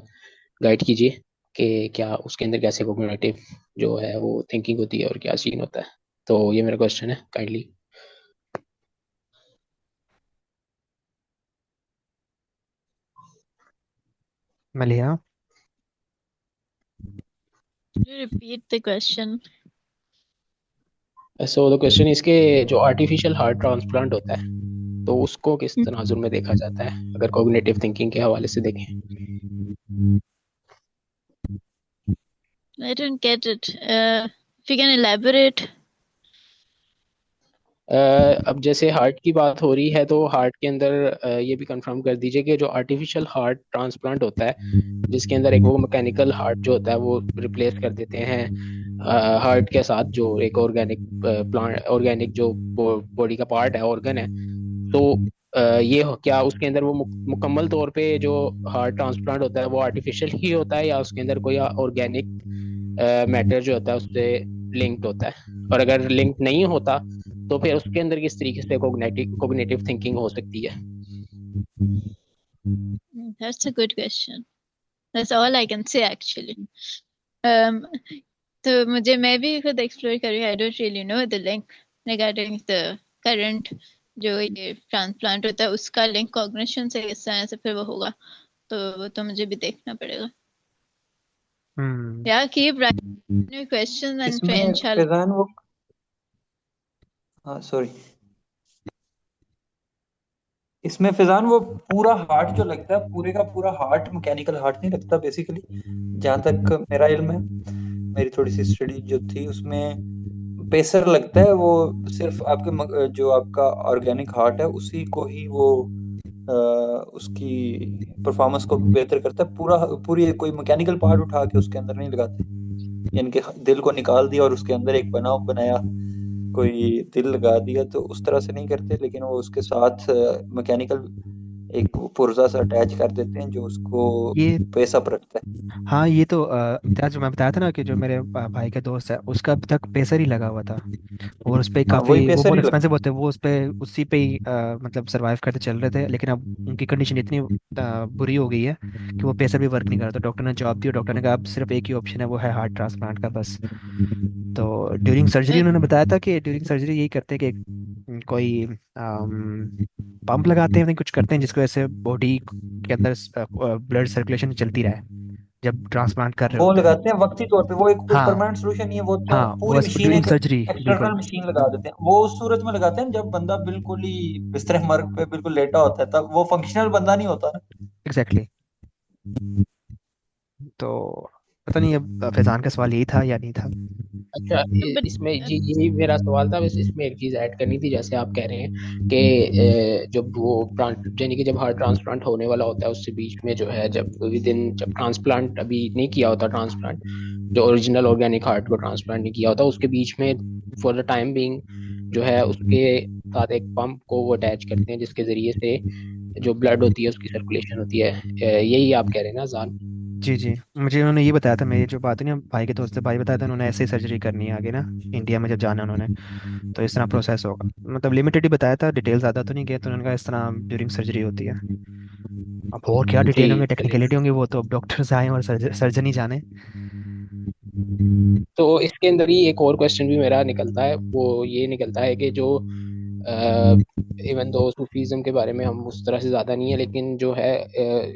गाइड कीजिए कि क्या उसके अंदर कैसे कोग्निटिव जो है वो थिंकिंग होती है और क्या सीन होता है। तो ये मेरा क्वेश्चन है, काइंडली।
मलिया।
Repeat the question.
So the question इसके जो आर्टिफिशियल हार्ट ट्रांसप्लांट होता है तो उसको किस तनाजुर में देखा जाता है अगर कॉग्निटिव थिंकिंग के हवाले से देखें।
I didn't get it. If you can elaborate.
अब जैसे हार्ट की बात हो रही है तो हार्ट के अंदर ये भी कंफर्म कर दीजिए कि जो आर्टिफिशियल हार्ट ट्रांसप्लांट होता है जिसके अंदर एक वो मैकेनिकल हार्ट जो होता है वो रिप्लेस कर देते हैं हार्ट के साथ जो एक ऑर्गेनिक प्लांट ऑर्गेनिक जो बॉडी का पार्ट है ऑर्गन है, तो क्या उसके अंदर वो मुकम्मल तौर पे जो हार्ट ट्रांसप्लांट होता है वो आर्टिफिशियल ही होता है या उसके अंदर कोई ऑर्गेनिक मैटर जो होता है उससे लिंक्ड होता है, और अगर लिंक नहीं होता तो फिर उसके अंदर किस तरीके से कोग्निटिव थिंकिंग हो सकती है।
That's a good question. That's all I can say actually. Um, तो मैं भी खुद एक्सप्लोर कर रही हूँ. I don't really know the link regarding the current जो ये ट्रांसप्लांट होता है उसका लिंक कॉग्निशन से किस तरह से फिर वो होगा, तो वो तो मुझे भी देखना पड़ेगा. Yeah, keep writing your questions and
इसमें
inshallah.
फैजान वो सॉरी, इसमें फैजान वो पूरा हार्ट जो लगता है पूरे का पूरा हार्ट मैकेनिकल हार्ट नहीं लगता बेसिकली, जहाँ तक मेरा इल्म है, मेरी थोड़ी सी स्टडी जो थी उसमें पेसर लगता है, वो सिर्फ आपके जो आपका ऑर्गेनिक हार्ट है उसी को ही वो उसकी परफॉर्मेंस को बेहतर करता है, पूरी कोई मैकेनिकल पार्ट उठा के उसके अंदर नहीं लगाते, यानी कि दिल को निकाल दिया और उसके अंदर एक बनाया कोई दिल लगा दिया, तो उस तरह से नहीं करते, लेकिन वो उसके साथ मैकेनिकल एक पुर्जा से अटैच कर देते हैं जो उसको
ये
पेस अप रखता है।
हाँ, ये तो इम्तियाज जो मैं बताया था ना कि जो मेरे भाई का दोस्त है उसका अब तक पेसर ही लगा हुआ था। और उस पे
हाँ वही
काफ़ी वो
पेसर
बहुत
ही लगा।
एक्सपेंसिव होते हैं, वो उस पे उसी पे ही मतलब सरवाइव करते चल रहे थे। लेकिन अब उनकी कंडीशन इतनी बुरी हो गई है कि वो पेसर भी वर्क नहीं कर रहा। तो डॉक्टर ने जवाब दी और डॉक्टर ने कहा अब सिर्फ एक ही ऑप्शन है, वो है हार्ट ट्रांसप्लांट का बस। तो ड्यूरिंग सर्जरी उन्होंने बताया था कि ड्यूरिंग सर्जरी यही करते हैं कि कोई पंप लगाते हैं, कुछ करते हैं जिसकी वजह से बॉडी के अंदर ब्लड सर्कुलेशन चलती रहे जब ट्रांसप्लांट कर रहे
वो
होते हैं।
लगाते हैं वक्ती तौर पे, वो एक कोई
हाँ
परमानेंट सोल्यूशन नहीं है, वो तो
हाँ,
पूरी
बस
मशीन
ड्यूरिंग
एक
सर्जरी बिल्कुल।
एक्सटर्नल मशीन लगा देते हैं। वो उस सूरत में लगाते हैं जब बंदा बिल्कुल ही बिस्तर मर्ग पे बिल्कुल लेटा होता है, तब वो फंक्शनल बंदा नहीं होता ना।
एग्जैक्टली। तो पता नहीं अब फैजान का सवाल यही था या नहीं था।
अच्छा,
बट
इसमें जी यही मेरा सवाल था। बस इसमें एक चीज़ ऐड करनी थी। जैसे आप कह रहे हैं कि जब वो यानी कि जब हार्ट ट्रांसप्लांट होने वाला होता है उससे बीच में जो है, जब विद इन जब ट्रांसप्लांट अभी नहीं किया होता, ट्रांसप्लांट जो ओरिजिनल ऑर्गेनिक हार्ट को ट्रांसप्लांट नहीं किया होता, उसके बीच में फॉर द टाइम बीइंग जो है उसके साथ एक पंप को वो अटैच करते हैं जिसके ज़रिए से जो ब्लड होती है उसकी सर्कुलेशन होती है। यही आप कह रहे हैं ना जान?
जी जी, मुझे उन्होंने ये बताया था, मेरी जो बात है ना भाई के दोस्त से भाई बताया था, उन्होंने ऐसे ही सर्जरी करनी है आगे ना, इंडिया में जब जाना है उन्होंने तो इस तरह प्रोसेस होगा। मतलब लिमिटेड ही बताया था, डिटेल ज़्यादा तो नहीं किया। तो उन्होंने कहा इस तरह ड्यूरिंग सर्जरी होती है। अब और क्या
जी
डिटेल होंगे,
चलिए।
टेक्निकलिटी होंगी, वो तो अब डॉक्टर्स आए और सर्जन ही जाने।
तो इसके अंदर ही एक और क्वेश्चन भी मेरा निकलता है, वो ये निकलता है कि जो इवन दो सूफीज़्म के बारे में हम उस तरह से ज़्यादा नहीं है, लेकिन जो है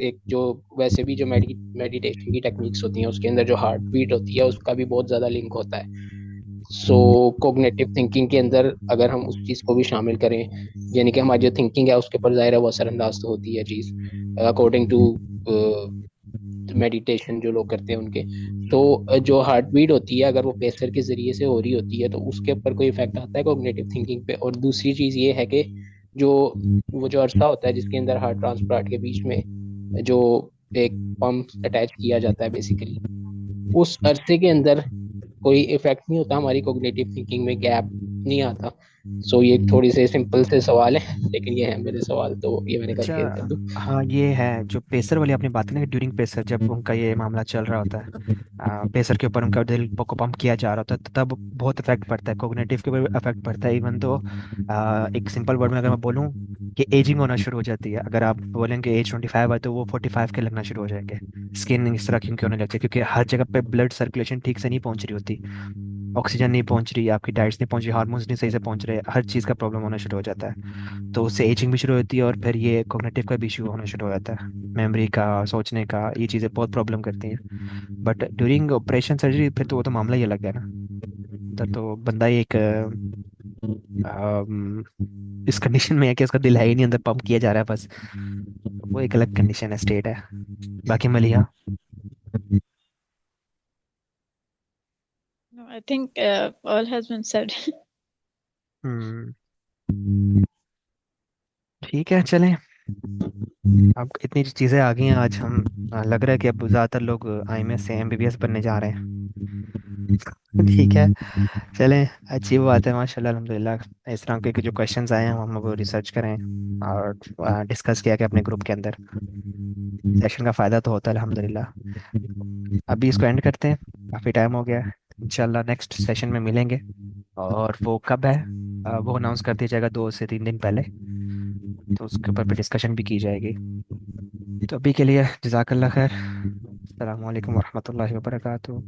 एक जो वैसे भी जो मेडिटेशन की टेक्निक्स होती हैं उसके अंदर जो हार्ट बीट होती है उसका भी बहुत ज़्यादा लिंक होता है। सो कोग्निटिव थिंकिंग के अंदर अगर हम उस चीज़ को भी शामिल करें, यानी कि हमारी जो थिंकिंग है उसके ऊपर ज़ाहिर है वो असरअंदाज तो होती है चीज़, अकॉर्डिंग टू मेडिटेशन जो लोग करते हैं उनके। तो जो हार्ट बीट होती है अगर वो पेसर के ज़रिए से हो रही होती है तो उसके ऊपर कोई इफेक्ट आता है कोग्निटिव थिंकिंग पे? और दूसरी चीज़ ये है कि जो वो जो अरसा होता है जिसके अंदर हार्ट ट्रांसप्लांट के बीच में जो एक पंप अटैच किया जाता है बेसिकली, उस अरसे के अंदर कोई इफेक्ट नहीं होता, हमारी कोग्निटिव थिंकिंग में गैप नहीं आता? सो ये थोड़ी से सिंपल से सवाल है लेकिन ये है मेरे सवाल, तो ये मैंने कहा
अच्छा,
शेयर कर दूं।
हाँ ये है जो पेसर वाली आपने बात है ना, ड्यूरिंग पेसर जब उनका ये मामला चल रहा होता है, पेसर के ऊपर उनका दिल को पंप किया जा रहा होता है, तो तब बहुत इफेक्ट पड़ता है, कोग्निटिव के ऊपर इफेक्ट पड़ता है। इवन तो एक सिंपल वर्ड में अगर मैं बोलूँ कि एजिंग होना शुरू हो जाती है। अगर आप बोलेंगे एज 25 है तो वो 45 के लगना शुरू हो जाएंगे। स्किन इस तरह क्योंकि होने लगती है क्योंकि हर जगह पे ब्लड सर्कुलेशन ठीक से नहीं पहुंच रही होती, ऑक्सीजन नहीं पहुंच रही, आपकी डाइट्स नहीं पहुंच रही, हार्मोन्स नहीं सही से पहुंच रहे, हर चीज़ का प्रॉब्लम होना शुरू हो जाता है। तो उससे एजिंग भी शुरू होती है और फिर ये कॉग्निटिव का भी इशू होना शुरू हो जाता है, मेमोरी का, सोचने का, ये चीज़ें बहुत प्रॉब्लम करती हैं। बट ड्यूरिंग ऑपरेशन सर्जरी फिर तो वो तो मामला ही अलग है ना। तब तो बंदा ही एक इस कंडीशन में है कि उसका दिल है ही नहीं, अंदर पंप किया जा रहा है बस। वो एक अलग कंडीशन है, स्टेट है। बाकी मलिया।
no, I think all has been said.
हम्म, ठीक है चलें। अब इतनी चीज़ें आ गई हैं आज हम, लग रहा है कि अब ज़्यादातर लोग आईएमएस से एमबीबीएस बनने जा रहे हैं। ठीक है चलें, अच्छी बात है माशाल्लाह अल्हम्दुलिल्लाह। इस तरह के जो क्वेश्चंस आए हैं हम वो रिसर्च करें और डिस्कस किया कि अपने ग्रुप के अंदर सेशन का फ़ायदा तो होता है अल्हम्दुलिल्लाह। अभी इसको एंड करते हैं, काफ़ी टाइम हो गया है। इंशाल्लाह नेक्स्ट सेशन में मिलेंगे। और वो कब है वो अनाउंस कर दिया जाएगा 2 से 3 दिन पहले, तो उसके ऊपर भी डिस्कशन भी की जाएगी। तो अभी के लिए जज़ाकल्लाह खैर। अस्सलाम वालेकुम वरहमतुल्लाहि वबरकातुहू।